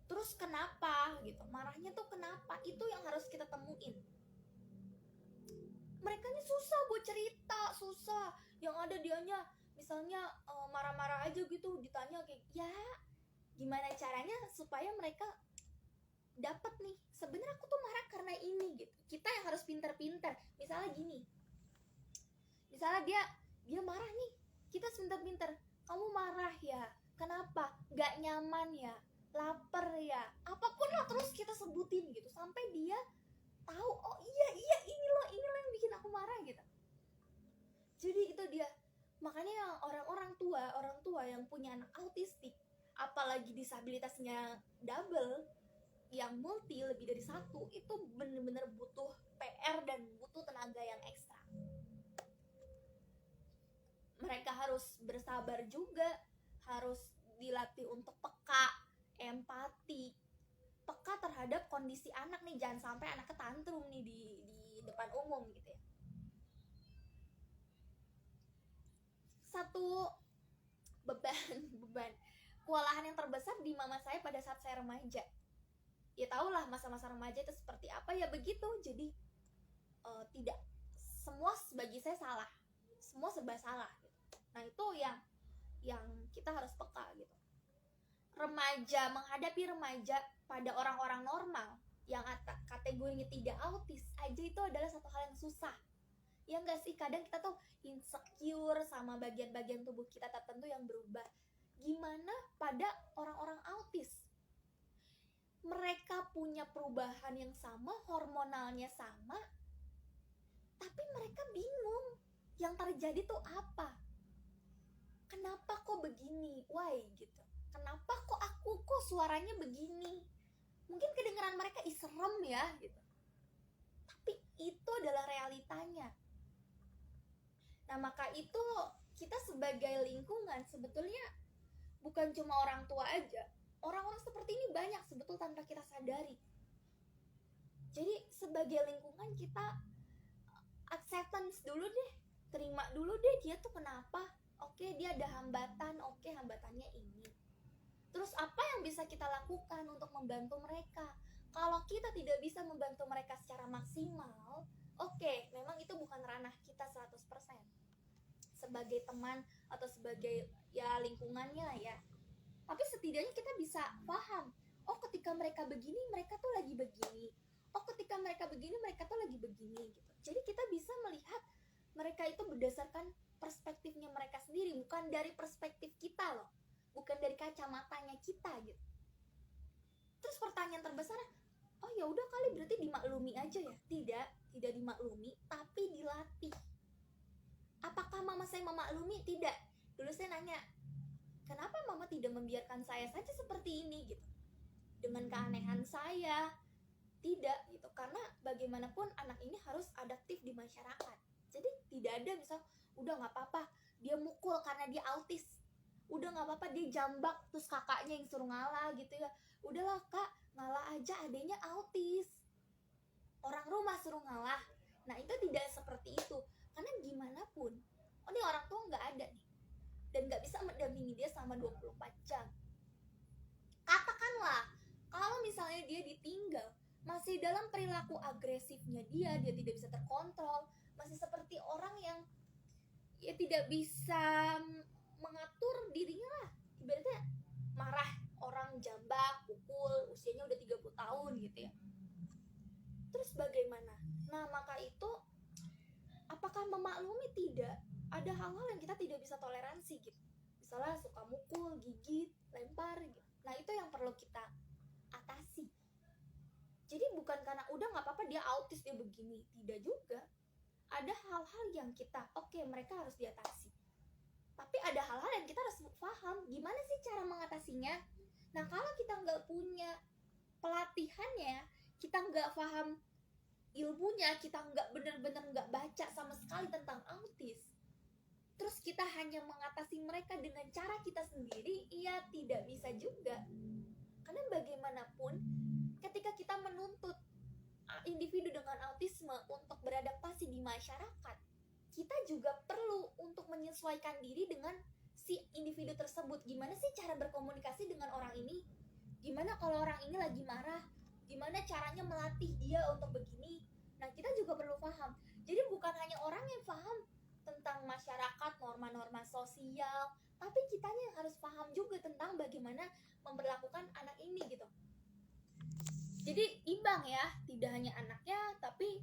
Terus kenapa gitu? Marahnya tuh kenapa? Itu yang harus kita temuin. Mereka ini susah buat cerita, susah. Yang ada dianya misalnya marah-marah aja gitu, ditanya kayak, ya gimana caranya supaya mereka dapat nih, sebenarnya aku tuh marah karena ini gitu. Kita yang harus pinter-pinter. Misalnya gini, misalnya dia marah nih, kita pinter-pinter, kamu marah ya, kenapa? Gak nyaman ya, lapar ya, apapun lah, terus kita sebutin gitu sampai dia tahu, oh iya ini loh yang bikin aku marah gitu. Jadi itu dia. Makanya orang tua yang punya anak autistik, apalagi disabilitasnya double, yang multi lebih dari satu, itu bener-bener butuh PR dan butuh tenaga yang ekstra. Mereka harus bersabar juga, harus dilatih untuk peka, empati, peka terhadap kondisi anak nih. Jangan sampai anaknya tantrum nih di depan umum gitu ya. Satu beban kewalahan yang terbesar di mama saya pada saat saya remaja. Ya tahulah masa-masa remaja itu seperti apa, ya begitu. Jadi tidak semua bagi saya salah, semua serba salah gitu. Nah, itu yang kita harus peka gitu. Menghadapi remaja pada orang-orang normal yang kategorinya tidak autis aja itu adalah satu hal yang susah. Ya enggak sih, kadang kita tuh insecure sama bagian-bagian tubuh kita tertentu yang berubah. Gimana pada orang-orang autis? Mereka punya perubahan yang sama, hormonalnya sama, tapi mereka bingung yang terjadi tuh apa. Kenapa kok begini? Why gitu. Kenapa kok suaranya begini? Mungkin kedengaran mereka serem ya gitu. Tapi itu adalah realitanya. Nah, maka itu kita sebagai lingkungan sebetulnya bukan cuma orang tua aja. Orang-orang seperti ini banyak sebetulnya tanpa kita sadari. Jadi sebagai lingkungan kita acceptance dulu deh, terima dulu deh dia tuh kenapa. Oke, dia ada hambatan, oke hambatannya ini. Terus apa yang bisa kita lakukan untuk membantu mereka? Kalau kita tidak bisa membantu mereka secara maksimal, oke, memang itu bukan ranah kita 100%. Sebagai teman atau sebagai ya lingkungannya lah ya. Tapi setidaknya kita bisa paham, oh ketika mereka begini, mereka tuh lagi begini. oh ketika mereka begini mereka tuh lagi begini gitu. Jadi kita bisa melihat mereka itu berdasarkan perspektifnya mereka sendiri, bukan dari perspektif kita loh, bukan dari kacamatanya kita gitu. Terus pertanyaan terbesar, oh ya udah kali berarti dimaklumi aja ya? Tidak dimaklumi, tapi dilatih. Apakah mama saya memaklumi? Tidak. Dulu saya nanya, kenapa mama tidak membiarkan saya saja seperti ini gitu, dengan keanehan saya? Tidak gitu, karena bagaimanapun anak ini harus adaptif di masyarakat. Jadi tidak ada misal, udah nggak apa-apa dia mukul karena dia autis, udah nggak apa-apa dia jambak terus kakaknya yang suruh ngalah gitu ya, udahlah kak ngalah aja adanya autis, orang rumah suruh ngalah. Nah itu tidak seperti itu, karena gimana pun oh ini orang tua nggak ada nih dan nggak bisa mendampingi dia selama 24 jam. Katakanlah kalau misalnya dia ditinggal masih dalam perilaku agresifnya dia tidak bisa terkontrol, masih seperti orang yang ya tidak bisa mengatur dirinya lah, ibaratnya marah orang jambak, pukul, usianya udah 30 tahun gitu ya. Terus bagaimana? Nah maka itu apakah memaklumi? Tidak. Ada hal-hal yang kita tidak bisa toleransi gitu, misalnya suka mukul, gigit, lempar gitu. Nah itu yang perlu kita atasi. Jadi bukan karena udah nggak apa-apa dia autis dia begini, tidak juga. Ada hal-hal yang kita oke, mereka harus diatasi, tapi ada hal-hal yang kita harus paham gimana sih cara mengatasinya. Nah kalau kita nggak punya pelatihannya, kita nggak paham ilmunya, kita nggak benar-benar nggak baca sama sekali tentang autis, terus kita hanya mengatasi mereka dengan cara kita sendiri, iya tidak bisa juga. Karena bagaimanapun ketika kita menuntut individu dengan autisme untuk beradaptasi di masyarakat, kita juga perlu untuk menyesuaikan diri dengan si individu tersebut. Gimana sih cara berkomunikasi dengan orang ini? Gimana kalau orang ini lagi marah? Gimana caranya melatih dia untuk begini? Nah kita juga perlu paham. Jadi bukan hanya orang yang paham tentang masyarakat, norma-norma sosial, tapi kitanya yang harus paham juga tentang bagaimana memperlakukan anak ini gitu. Jadi imbang ya, tidak hanya anaknya tapi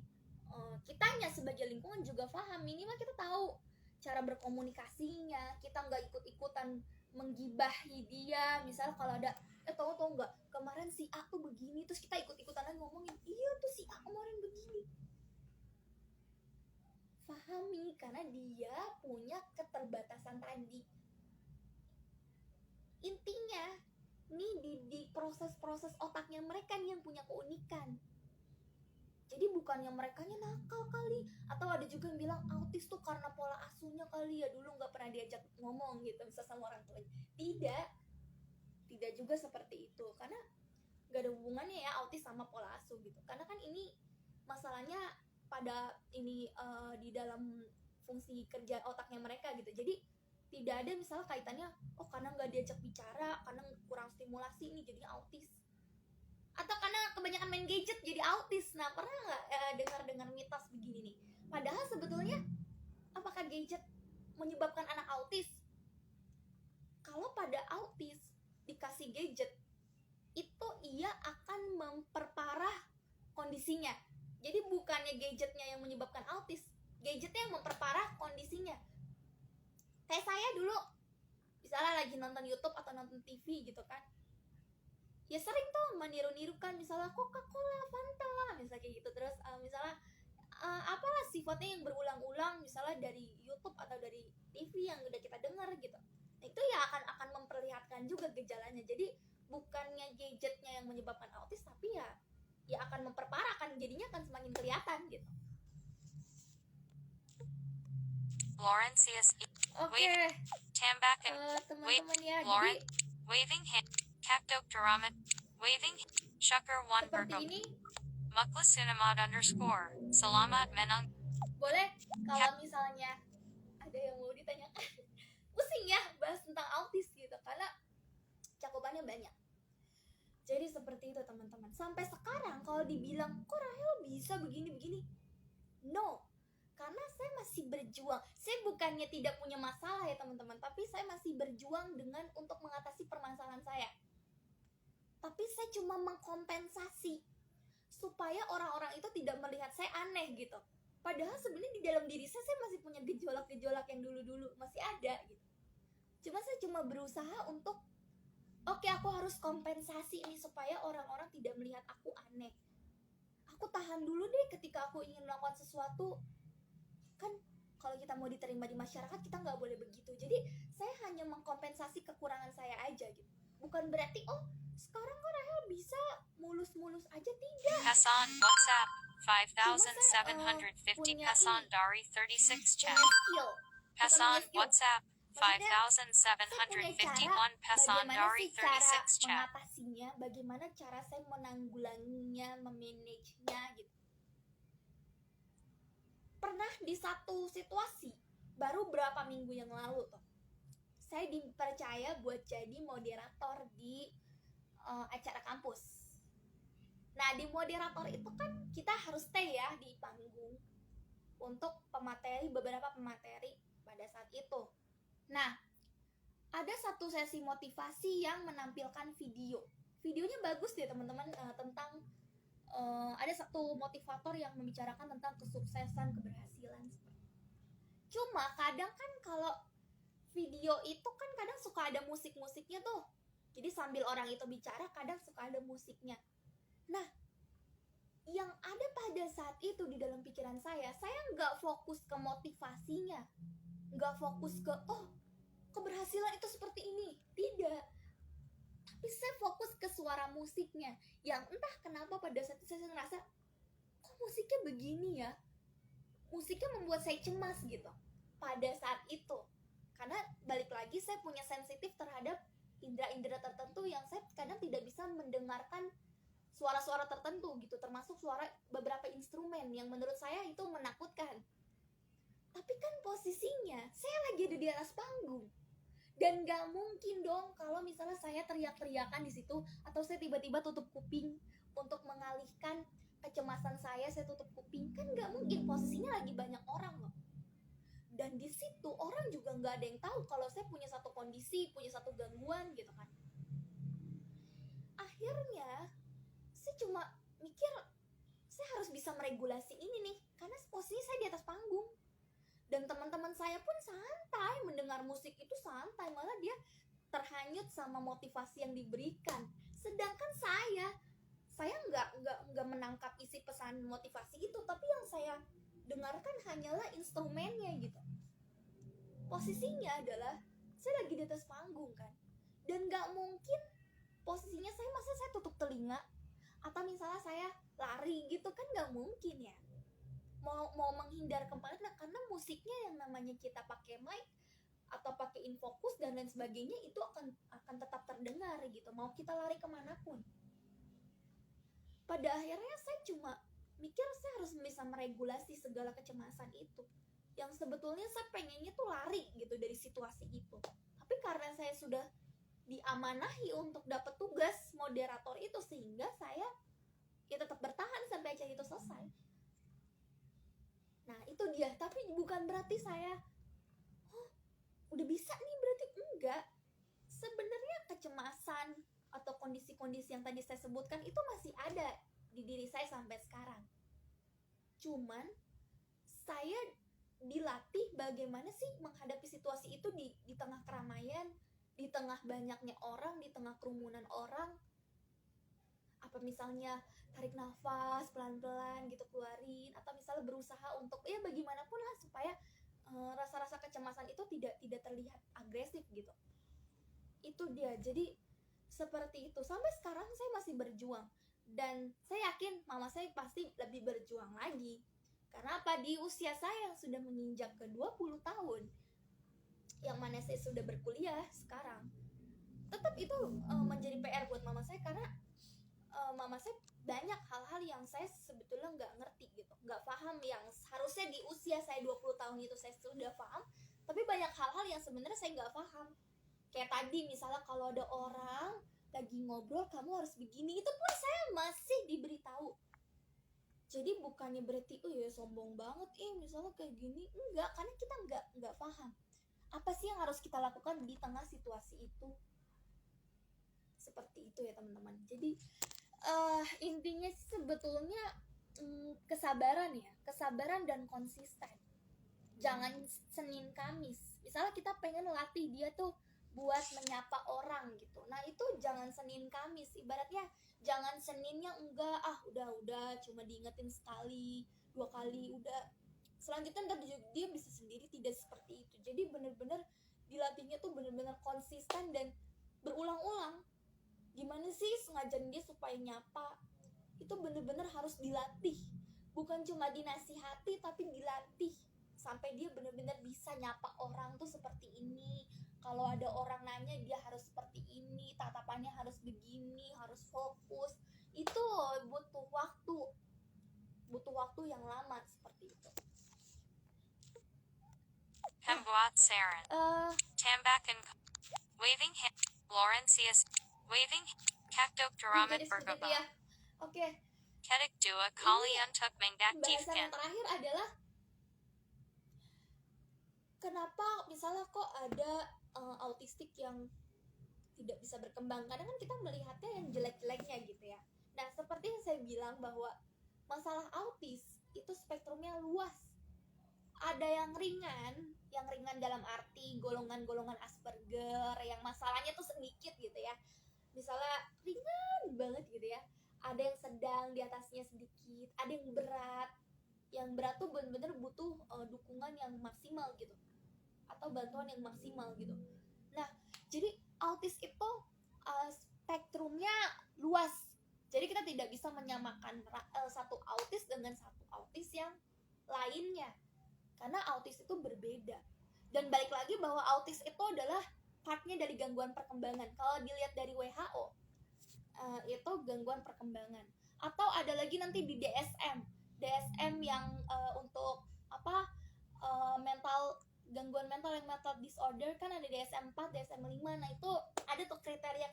kitanya sebagai lingkungan juga paham, minimal kita tahu cara berkomunikasinya, kita nggak ikut-ikutan menggibahi dia. Misalnya kalau ada tahu nggak kemarin si A tuh begini, terus kita ikut-ikutan lagi ngomongin iya tuh si A kemarin begini. Pahami karena dia punya keterbatasan tadi. Intinya nih di proses-proses otaknya mereka nih yang punya keunikan. Jadi bukannya merekanya nakal kali, atau ada juga yang bilang autis tuh karena pola asuhnya kali ya, dulu nggak pernah diajak ngomong gitu bisa sama orang tuanya. Tidak juga seperti itu, karena nggak ada hubungannya ya autis sama pola asuh gitu. Karena kan ini masalahnya pada ini di dalam fungsi kerja otaknya mereka gitu. Jadi tidak ada misalnya kaitannya oh karena nggak diajak bicara, karena kurang stimulasi ini jadi autis, atau karena kebanyakan main gadget jadi autis. Nah pernah nggak dengar mitos begini nih? Padahal sebetulnya apakah gadget menyebabkan anak autis? Kalau pada autis dikasih gadget itu ia akan memperparah kondisinya. Jadi bukannya gadgetnya yang menyebabkan autis, gadgetnya yang memperparah kondisinya. Kayak saya dulu misalnya lagi nonton YouTube atau nonton TV gitu kan, ya sering tuh meniru-nirukan misalnya Coca-Cola, Fanta, misalnya kayak gitu. Terus misalnya apalah sifatnya yang berulang-ulang misalnya dari YouTube atau dari TV yang udah kita dengar gitu. Nah, itu ya akan memperlihatkan juga gejalanya. Jadi bukannya gadgetnya yang menyebabkan autis, tapi ya akan memperparahkan, jadinya akan semakin kelihatan gitu. Laurentius Oke, Tambak teman-teman ya, Lauren jadi waving hand Kakdok Daramat waving Shucker one seperti Bergum ini. Muklasinamad underscore Salamat Menang Boleh kalau misalnya ada yang mau ditanyakan. Pusing ya bahas tentang autis gitu, karena cakupannya banyak. Jadi seperti itu teman-teman. Sampai sekarang kalau dibilang kok Rahel bisa begini-begini, no, karena saya masih berjuang. Saya bukannya tidak punya masalah ya teman-teman, tapi saya masih berjuang dengan untuk mengatasi permasalahan saya. Tapi saya cuma mengkompensasi supaya orang-orang itu tidak melihat saya aneh gitu. Padahal sebenarnya di dalam diri saya masih punya gejolak-gejolak yang dulu-dulu masih ada gitu. Saya cuma berusaha untuk oke, aku harus kompensasi nih supaya orang-orang tidak melihat aku aneh. Aku tahan dulu deh ketika aku ingin melakukan sesuatu. Kan kalau kita mau diterima di masyarakat kita nggak boleh begitu. Jadi saya hanya mengkompensasi kekurangan saya aja gitu. Bukan berarti sekarang kok Rahel bisa mulus-mulus aja, tidak. Hasan WhatsApp punya 5750 Hasan ini, Dari 36 chat. punya skill. Hasan skill. WhatsApp Saya punya 5751 Hasan bagaimana Dari sih cara 36 chat. mengatasinya, bagaimana cara saya menanggulanginya, memanagenya gitu. Pernah di satu situasi baru berapa minggu yang lalu tuh, saya dipercaya buat jadi moderator di acara kampus. Nah, di moderator itu kan kita harus stay ya di panggung untuk beberapa pemateri pada saat itu. Nah, ada satu sesi motivasi yang menampilkan video. Videonya bagus deh teman-teman, tentang ada satu motivator yang membicarakan tentang kesuksesan, keberhasilan. Cuma kadang kan kalau video itu kan kadang suka ada musik-musiknya tuh. Jadi sambil orang itu bicara kadang suka ada musiknya. Nah, yang ada pada saat itu di dalam pikiran saya nggak fokus ke motivasinya, nggak fokus ke keberhasilan itu seperti ini, tidak. Tapi saya fokus ke suara musiknya, yang entah kenapa pada saat itu saya ngerasa kok musiknya begini ya, musiknya membuat saya cemas gitu pada saat itu. Karena balik lagi saya punya sensitif terhadap indera-indera tertentu yang saya kadang tidak bisa mendengarkan suara-suara tertentu gitu, termasuk suara beberapa instrumen yang menurut saya itu menakutkan. Tapi kan posisinya saya lagi ada di atas panggung, dan gak mungkin dong kalau misalnya saya teriak-teriakan di situ, atau saya tiba-tiba tutup kuping untuk mengalihkan kecemasan saya tutup kuping, kan gak mungkin, posisinya lagi banyak orang loh. Dan di situ orang juga nggak ada yang tahu kalau saya punya satu kondisi, punya satu gangguan gitu kan. Akhirnya saya cuma mikir saya harus bisa meregulasi ini nih, karena posisi saya di atas panggung. Dan teman-teman saya pun santai mendengar musik itu, santai, malah dia terhanyut sama motivasi yang diberikan. Sedangkan saya nggak menangkap isi pesan motivasi itu, tapi yang saya dengarkan hanyalah instrumennya gitu. Posisinya adalah saya lagi di atas panggung kan, dan nggak mungkin posisinya saya tutup telinga atau misalnya saya lari gitu, kan nggak mungkin ya. Mau menghindar kembali, karena musiknya yang namanya kita pakai mic atau pakai infocus dan lain sebagainya itu akan tetap terdengar gitu, mau kita lari kemanapun. Pada akhirnya saya cuma mikir saya harus bisa meregulasi segala kecemasan itu, yang sebetulnya saya pengennya tuh lari gitu dari situasi itu. Tapi karena saya sudah diamanahi untuk dapat tugas moderator itu, sehingga saya tetap bertahan sampai acara itu selesai. Nah itu dia, tapi bukan berarti saya udah bisa nih, berarti enggak. Sebenarnya kecemasan atau kondisi-kondisi yang tadi saya sebutkan itu masih ada di diri saya sampai sekarang. Cuman saya dilatih bagaimana sih menghadapi situasi itu di tengah keramaian, di tengah banyaknya orang, di tengah kerumunan orang. Apa misalnya tarik nafas pelan-pelan gitu, keluarin, atau misalnya berusaha untuk ya bagaimanapun lah supaya rasa-rasa kecemasan itu tidak terlihat agresif gitu. Itu dia. Jadi seperti itu. Sampai sekarang saya masih berjuang, dan saya yakin mama saya pasti lebih berjuang lagi. Karena apa? Di usia saya yang sudah menginjak ke 20 tahun, yang mana saya sudah berkuliah sekarang, tetap itu menjadi PR buat mama saya, karena mama saya banyak hal-hal yang saya sebetulnya nggak ngerti gitu, nggak paham, yang harusnya di usia saya 20 tahun itu saya sudah paham, tapi banyak hal-hal yang sebenarnya saya nggak paham. Kayak tadi misalnya kalau ada orang lagi ngobrol, kamu harus begini, itu pun saya masih diberitahu. Jadi bukannya berarti ya sombong banget misalnya kayak gini, enggak, karena kita nggak paham apa sih yang harus kita lakukan di tengah situasi itu. Seperti itu ya teman-teman. Jadi Intinya sih sebetulnya kesabaran dan konsisten. Jangan Senin Kamis. Misalnya kita pengen latih dia tuh buat menyapa orang gitu. Nah itu jangan Senin Kamis. Ibaratnya jangan Seninnya enggak, udah cuma diingetin sekali 2 kali udah. Selanjutnya ntar dia bisa sendiri, tidak seperti itu. Jadi bener-bener dilatihnya tuh bener-bener konsisten dan berulang-ulang. Gimana sih ngajarin dia supaya nyapa? Itu bener-bener harus dilatih. Bukan cuma dinasihati tapi dilatih sampai dia benar-benar bisa nyapa orang tuh seperti ini. Kalau ada orang nanya dia harus seperti ini, tatapannya harus begini, harus fokus. Itu butuh waktu yang lama seperti itu. Pembuat saran. Tambakan. Waving hand. Laurentius. Waving. Kakdok duramat Jadi seperti itu bergabung. ya. Oke. Kedik dua kali untuk Bahasan mengaktifkan. yang terakhir adalah kenapa misalnya kok ada autistik yang tidak bisa berkembang. Kadang kan kita melihatnya yang jelek-jeleknya gitu ya. Nah seperti yang saya bilang bahwa masalah autis itu spektrumnya luas. Ada yang ringan dalam arti golongan-golongan Asperger yang masalahnya tuh sedikit gitu ya. Misalnya ringan banget gitu ya. Ada yang sedang, di atasnya sedikit, ada yang berat. Yang berat tuh bener-bener butuh dukungan yang maksimal gitu, atau bantuan yang maksimal gitu. Nah, jadi autis itu spektrumnya luas. Jadi kita tidak bisa menyamakan satu autis dengan satu autis yang lainnya. Karena autis itu berbeda. Dan balik lagi bahwa autis itu adalah partnya dari gangguan perkembangan. Kalau dilihat dari WHO, itu gangguan perkembangan. Atau ada lagi nanti di DSM yang untuk mental, gangguan mental yang mental disorder kan ada DSM 4, DSM 5. Nah itu ada tuh kriteria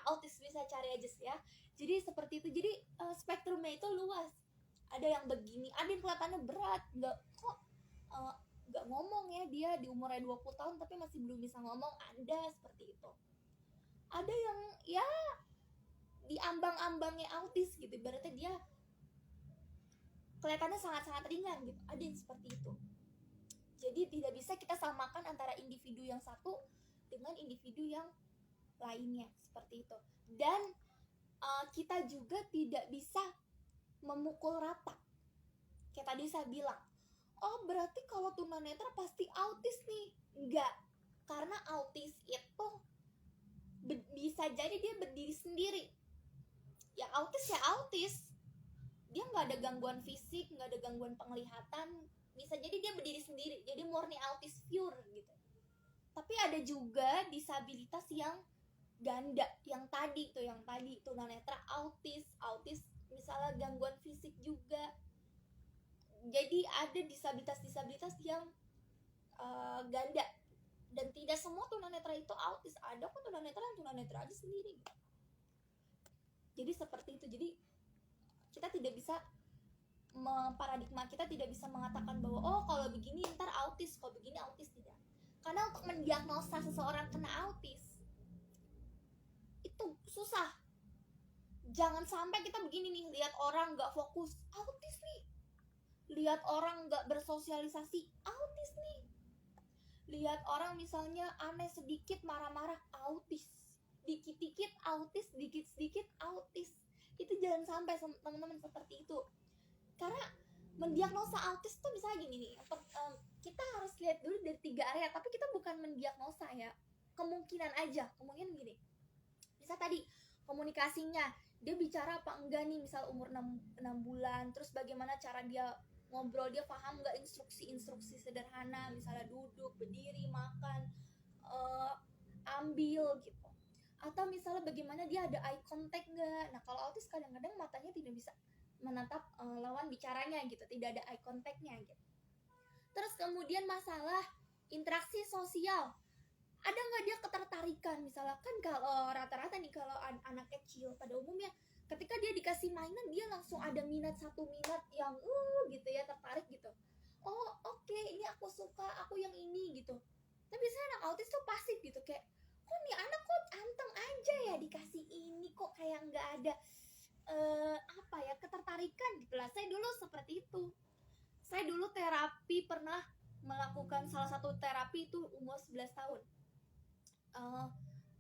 autis, bisa cari aja sih ya. Jadi seperti itu. Jadi spektrumnya itu luas. Ada yang begini, ada yang kelihatannya berat, nggak ngomong ya, dia di umurnya 20 tahun tapi masih belum bisa ngomong, ada seperti itu. Ada yang ya di ambang-ambangnya autis gitu, berarti dia kelihatannya sangat-sangat ringan gitu, ada yang seperti itu. Jadi tidak bisa kita samakan antara individu yang satu dengan individu yang lainnya seperti itu. Dan kita juga tidak bisa memukul rata. Kayak tadi saya bilang, oh berarti kalau tunanetra pasti autis nih. Enggak, karena autis itu bisa jadi dia berdiri sendiri. Yang autis ya autis, dia nggak ada gangguan fisik, nggak ada gangguan penglihatan, bisa jadi dia berdiri sendiri, jadi murni autis pure gitu. Tapi ada juga disabilitas yang ganda, yang tadi tunanetra autis misalnya gangguan fisik juga. Jadi ada disabilitas yang ganda, dan tidak semua tunanetra itu autis. Ada kok tunanetra yang tunanetra aja sendiri gitu. Jadi seperti itu. Jadi kita tidak bisa, paradigma kita tidak bisa mengatakan bahwa oh kalau begini ntar autis, kalau begini autis, tidak. Karena untuk mendiagnosa seseorang kena autis itu susah. Jangan sampai kita begini nih, lihat orang nggak fokus, autis nih. Lihat orang nggak bersosialisasi, autis nih. Lihat orang misalnya aneh sedikit, marah-marah, autis. Dikit-dikit autis, dikit-sedikit autis. Itu jangan sampai teman-teman seperti itu. Karena mendiagnosa autis tuh misalnya gini nih, kita harus lihat dulu dari 3 area, tapi kita bukan mendiagnosa ya, kemungkinan gini. Misal tadi komunikasinya, dia bicara apa enggak nih, misal umur 6 bulan, terus bagaimana cara dia ngobrol, dia paham nggak instruksi sederhana, misalnya duduk, berdiri, makan, ambil gitu. Atau misalnya bagaimana dia ada eye contact nggak. Nah kalau autis kadang-kadang matanya tidak bisa menatap lawan bicaranya gitu, tidak ada eye contactnya gitu. Terus kemudian masalah interaksi sosial, ada nggak dia ketertarikan. Misalnya kan kalau rata-rata nih, kalau anak kecil pada umumnya ketika dia dikasih mainan, dia langsung ada satu minat yang gitu ya, tertarik gitu. Oh oke, ini aku suka, aku yang ini gitu. Tapi biasanya anak autis tuh pasif gitu, kayak kok nih anak kok anteng aja ya, dikasih ini kok kayak nggak ada apa ya, ketertarikan gitu lah. Saya dulu seperti itu. Saya dulu terapi, pernah melakukan salah satu terapi itu umur 11 tahun.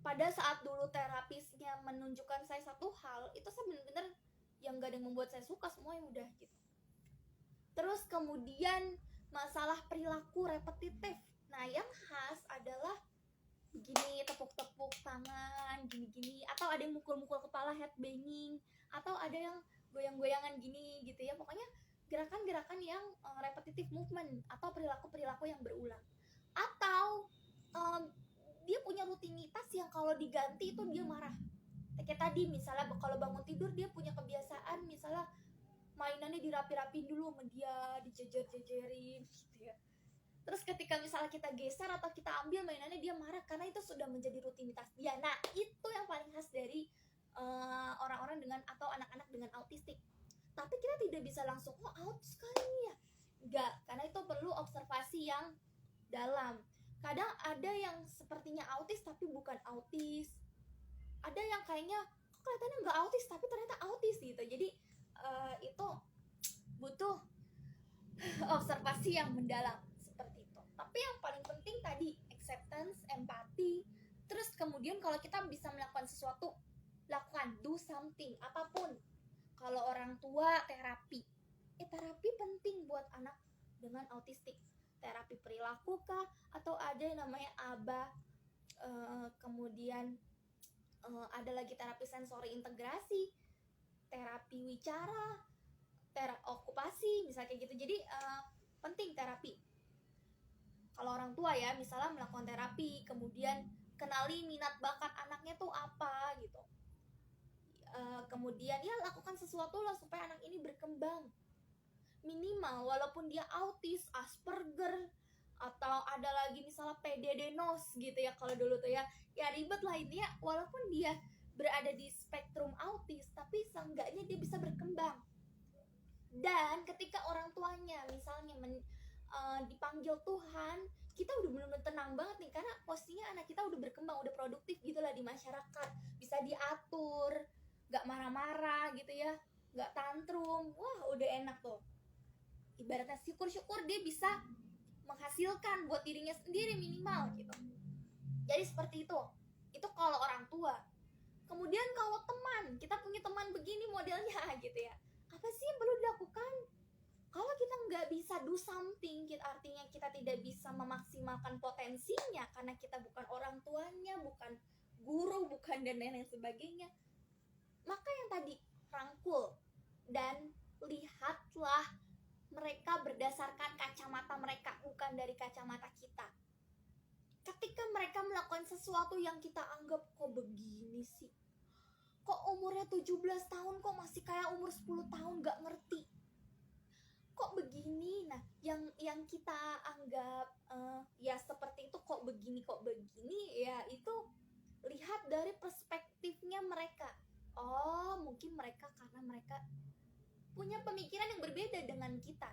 Pada saat dulu terapisnya menunjukkan saya satu hal, itu saya benar-benar yang gak ada yang membuat saya suka, semuanya udah gitu. Terus kemudian masalah perilaku repetitif. Nah, yang khas adalah begini, tepuk-tepuk tangan, gini-gini, atau ada yang mukul-mukul kepala, headbanging, atau ada yang goyang-goyangan gini gitu ya. Pokoknya gerakan-gerakan yang repetitive movement atau perilaku-perilaku yang berulang. Atau dia punya rutinitas yang kalau diganti itu dia marah. Kayak tadi misalnya kalau bangun tidur dia punya kebiasaan misalnya mainannya dirapi-rapin dulu sama dia, dijejer-jejerin gitu ya. Terus ketika misalnya kita geser atau kita ambil mainannya, dia marah karena itu sudah menjadi rutinitas dia. Nah, itu yang paling khas dari orang-orang dengan atau anak-anak dengan autistik. Tapi kita tidak bisa langsung, oh autis kali ya. Enggak, karena itu perlu observasi yang dalam. Kadang ada yang sepertinya autis tapi bukan autis. Ada yang kayaknya kok kelihatannya nggak autis tapi ternyata autis gitu. Jadi itu butuh observasi yang mendalam seperti itu. Tapi yang paling penting tadi acceptance, empati. Terus kemudian kalau kita bisa melakukan sesuatu, lakukan, do something, apapun. Kalau orang tua terapi, terapi penting buat anak dengan autistik. Terapi perilaku kah, atau ada yang namanya ABA, kemudian ada lagi terapi sensori integrasi, terapi wicara, okupasi, misalnya kayak gitu. Jadi penting terapi. Kalau orang tua ya, misalnya melakukan terapi, kemudian kenali minat bakat anaknya tuh apa gitu. Kemudian ya lakukan sesuatu lah supaya anak ini berkembang. Minimal walaupun dia autis, Asperger, atau ada lagi misalnya PDD-NOS gitu ya kalau dulu tuh ya ribet lah ini ya. Walaupun dia berada di spektrum autis, tapi seenggaknya dia bisa berkembang. Dan ketika orang tuanya misalnya dipanggil Tuhan, kita udah benar-benar tenang banget nih karena posisinya anak kita udah berkembang, udah produktif gitu lah di masyarakat, bisa diatur, gak marah-marah gitu ya, gak tantrum. Wah, udah enak tuh. Ibaratnya syukur-syukur dia bisa menghasilkan buat dirinya sendiri minimal gitu. Jadi seperti itu. Itu kalau orang tua. Kemudian kalau teman, kita punya teman begini modelnya gitu ya. Apa sih yang perlu dilakukan? Kalau kita nggak bisa do something, artinya kita tidak bisa memaksimalkan potensinya karena kita bukan orang tuanya, bukan guru, bukan dan lain sebagainya. Maka yang tadi, rangkul dan lihatlah mereka berdasarkan kacamata mereka, bukan dari kacamata kita. Ketika mereka melakukan sesuatu yang kita anggap kok begini sih, kok umurnya 17 tahun kok masih kayak umur 10 tahun gak ngerti, kok begini. Nah, yang kita anggap ya seperti itu, kok begini ya, itu lihat dari perspektifnya mereka. Oh, mungkin mereka karena mereka punya pemikiran yang berbeda dengan kita.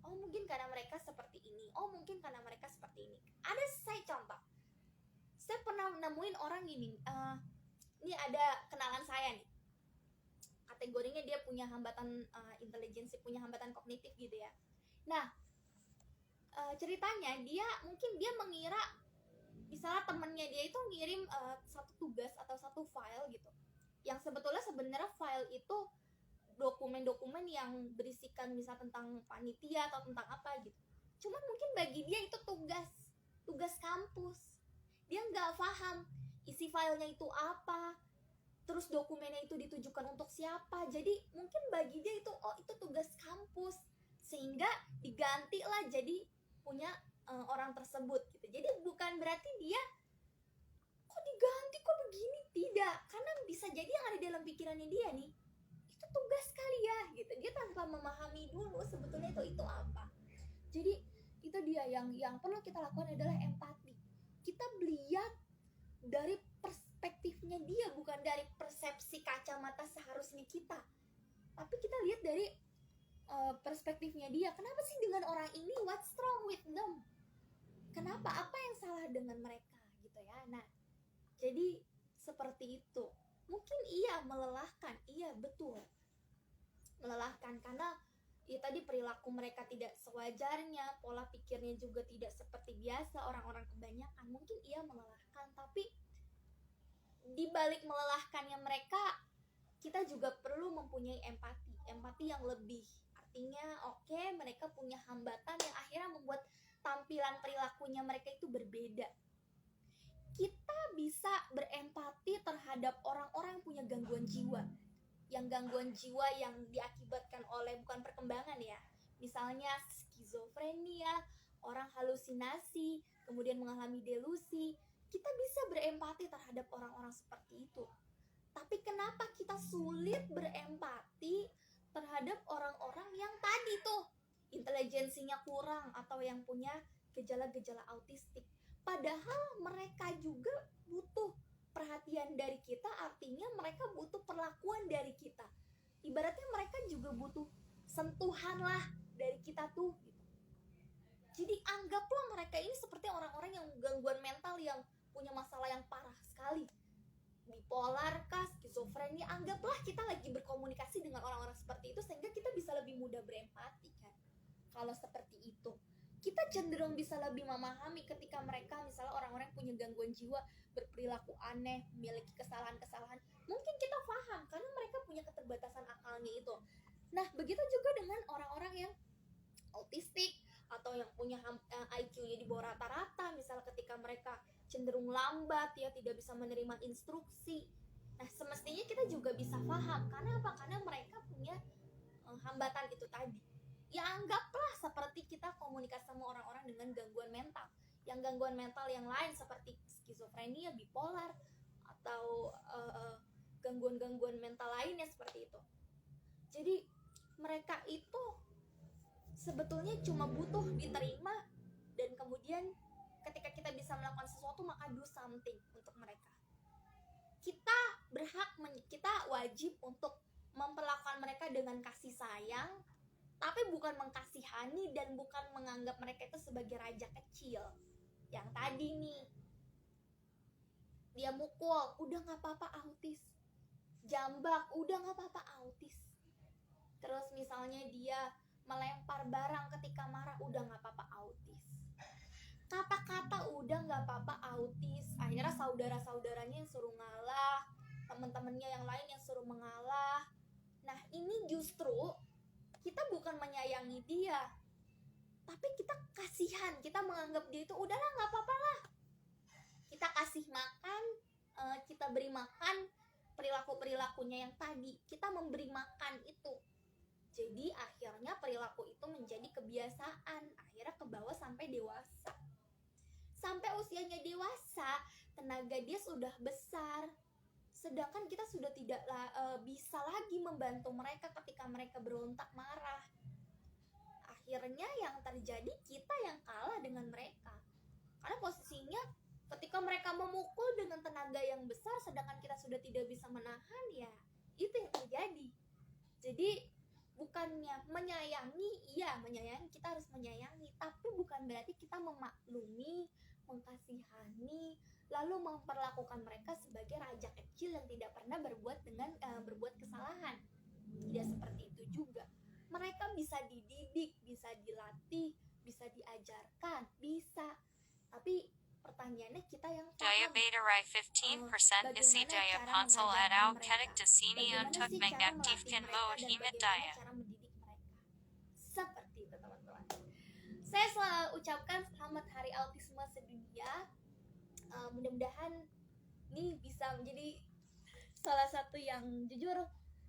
Oh, mungkin karena mereka seperti ini. Oh, mungkin karena mereka seperti ini. Ada saya contoh. Saya pernah nemuin orang gini. Ini ada kenalan saya nih. Kategorinya dia punya hambatan intelijensi, punya hambatan kognitif gitu ya. Nah, ceritanya dia mengira misalnya temennya dia itu ngirim satu tugas atau satu file gitu. Yang sebenarnya file itu dokumen-dokumen yang berisikan misal tentang panitia atau tentang apa gitu. Cuman mungkin bagi dia itu tugas kampus. Dia nggak paham isi filenya itu apa, terus dokumennya itu ditujukan untuk siapa. Jadi mungkin bagi dia itu, oh itu tugas kampus, sehingga digantilah jadi punya orang tersebut gitu. Jadi bukan berarti dia kok diganti kok begini, tidak, karena bisa jadi yang ada dalam pikirannya dia nih tugas kali ya gitu. Dia tanpa memahami dulu sebetulnya itu apa. Jadi itu dia yang perlu kita lakukan adalah empati. Kita lihat dari perspektifnya dia, bukan dari persepsi kacamata seharusnya kita, tapi kita lihat dari perspektifnya dia. Kenapa sih dengan orang ini, what's wrong with them, kenapa, apa yang salah dengan mereka gitu ya. Nah, jadi seperti itu. Mungkin iya melelahkan, iya betul, melelahkan karena ya tadi perilaku mereka tidak sewajarnya, pola pikirnya juga tidak seperti biasa orang-orang kebanyakan. Mungkin iya melelahkan, tapi di balik melelahkannya mereka, kita juga perlu mempunyai empati yang lebih. Artinya oke, mereka punya hambatan yang akhirnya membuat tampilan perilakunya mereka itu berbeda. Kita bisa berempati terhadap orang-orang yang punya gangguan jiwa, yang diakibatkan oleh bukan perkembangan ya, misalnya skizofrenia, orang halusinasi, kemudian mengalami delusi. Kita bisa berempati terhadap orang-orang seperti itu. Tapi kenapa kita sulit berempati terhadap orang-orang yang tadi tuh intelijensinya kurang atau yang punya gejala-gejala autistik? Padahal mereka juga butuh perhatian dari kita, artinya mereka butuh perlakuan dari kita. Ibaratnya mereka juga butuh sentuhan lah dari kita tuh gitu. Jadi anggaplah mereka ini seperti orang-orang yang gangguan mental, yang punya masalah yang parah sekali, bipolar kah, skizofrenia. Anggaplah kita lagi berkomunikasi dengan orang-orang seperti itu, sehingga kita bisa lebih mudah berempati kan. Kalau seperti itu, kita cenderung bisa lebih memahami ketika mereka misalnya orang-orang yang punya gangguan jiwa, berperilaku aneh, memiliki kesalahan-kesalahan. Mungkin kita paham karena mereka punya keterbatasan akalnya itu. Nah, begitu juga dengan orang-orang yang autistik atau yang punya IQ-nya di bawah rata-rata, misalnya ketika mereka cenderung lambat, ya tidak bisa menerima instruksi. Nah, semestinya kita juga bisa paham. Karena apa? Karena mereka punya hambatan itu tadi. Ya anggaplah seperti kita komunikasi sama orang-orang dengan gangguan mental. Yang gangguan mental yang lain seperti skizofrenia, bipolar, atau gangguan-gangguan mental lainnya seperti itu. Jadi mereka itu sebetulnya cuma butuh diterima, dan kemudian ketika kita bisa melakukan sesuatu, maka do something untuk mereka. Kita kita wajib untuk memperlakukan mereka dengan kasih sayang, tapi bukan mengkasihani dan bukan menganggap mereka itu sebagai raja kecil. Yang tadi nih, dia mukul, udah gak apa-apa autis. Jambak, udah gak apa-apa autis. Terus misalnya dia melempar barang ketika marah, udah gak apa-apa autis. Kata-kata udah gak apa-apa autis. Akhirnya saudara-saudaranya yang suruh ngalah, teman-temannya yang lain yang suruh mengalah. Nah, ini justru kita bukan menyayangi dia, tapi kita kasihan. Kita menganggap dia itu udahlah gak apa-apa lah. Kita kasih makan, kita beri makan perilaku-perilakunya yang tadi. Kita memberi makan itu. Jadi akhirnya perilaku itu menjadi kebiasaan, akhirnya ke bawah sampai dewasa. Sampai usianya dewasa, tenaga dia sudah besar, sedangkan kita sudah tidak bisa lagi membantu mereka ketika mereka berontak marah. Akhirnya yang terjadi, kita yang kalah dengan mereka. Karena posisinya ketika mereka memukul dengan tenaga yang besar, sedangkan kita sudah tidak bisa menahan, ya itu yang terjadi. Jadi bukannya menyayangi, iya menyayangi, kita harus menyayangi, tapi bukan berarti kita memaklumi, mengkasihani, lalu memperlakukan mereka sebagai raja kecil yang tidak pernah berbuat kesalahan. Tidak seperti itu juga. Mereka bisa dididik, bisa dilatih, bisa diajarkan, bisa. Tapi pertanyaannya kita yang Daya paham. beta rai 15% isi daya ponsel at au kedik desini untuk mengaktifkan mo himit daya. Cara mendidik mereka. Seperti itu teman-teman. Saya selalu ucapkan selamat Hari Autisme Sedunia. Mudah-mudahan ini bisa menjadi salah satu yang jujur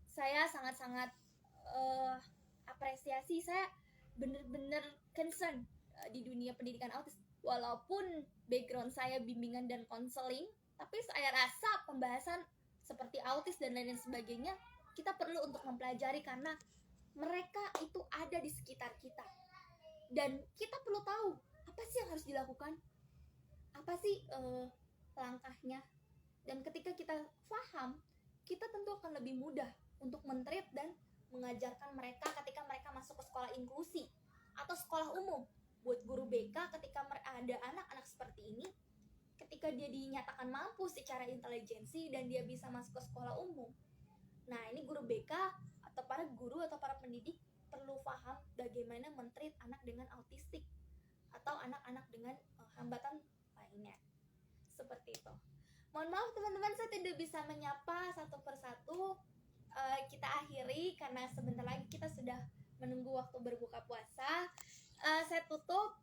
saya sangat-sangat apresiasi. Saya benar-benar concern di dunia pendidikan autis. Walaupun background saya bimbingan dan konseling, tapi saya rasa pembahasan seperti autis dan lain sebagainya kita perlu untuk mempelajari, karena mereka itu ada di sekitar kita. Dan kita perlu tahu apa sih yang harus dilakukan, apa sih langkahnya. Dan ketika kita paham, kita tentu akan lebih mudah untuk men-treat dan mengajarkan mereka ketika mereka masuk ke sekolah inklusi atau sekolah umum. Buat guru BK, ketika ada anak-anak seperti ini, ketika dia dinyatakan mampu secara intelijensi dan dia bisa masuk ke sekolah umum. Nah, ini guru BK atau para guru atau para pendidik perlu paham bagaimana men-treat anak dengan autistik atau anak-anak dengan hambatan lainnya. Seperti itu. Mohon maaf teman-teman, saya tidak bisa menyapa satu persatu. Kita akhiri karena sebentar lagi kita sudah menunggu waktu berbuka puasa. Saya tutup.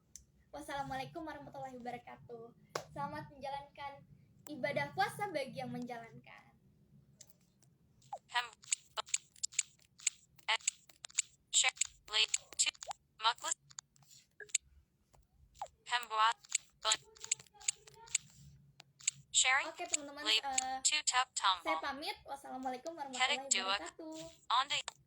Wassalamualaikum warahmatullahi wabarakatuh. Selamat menjalankan ibadah puasa bagi yang menjalankan. Hem share late to Muklas Hembuat sharing Oke teman-teman, late to tap saya tumble pamit. Wassalamualaikum warahmatullahi Kedek dua wabarakatuh. on the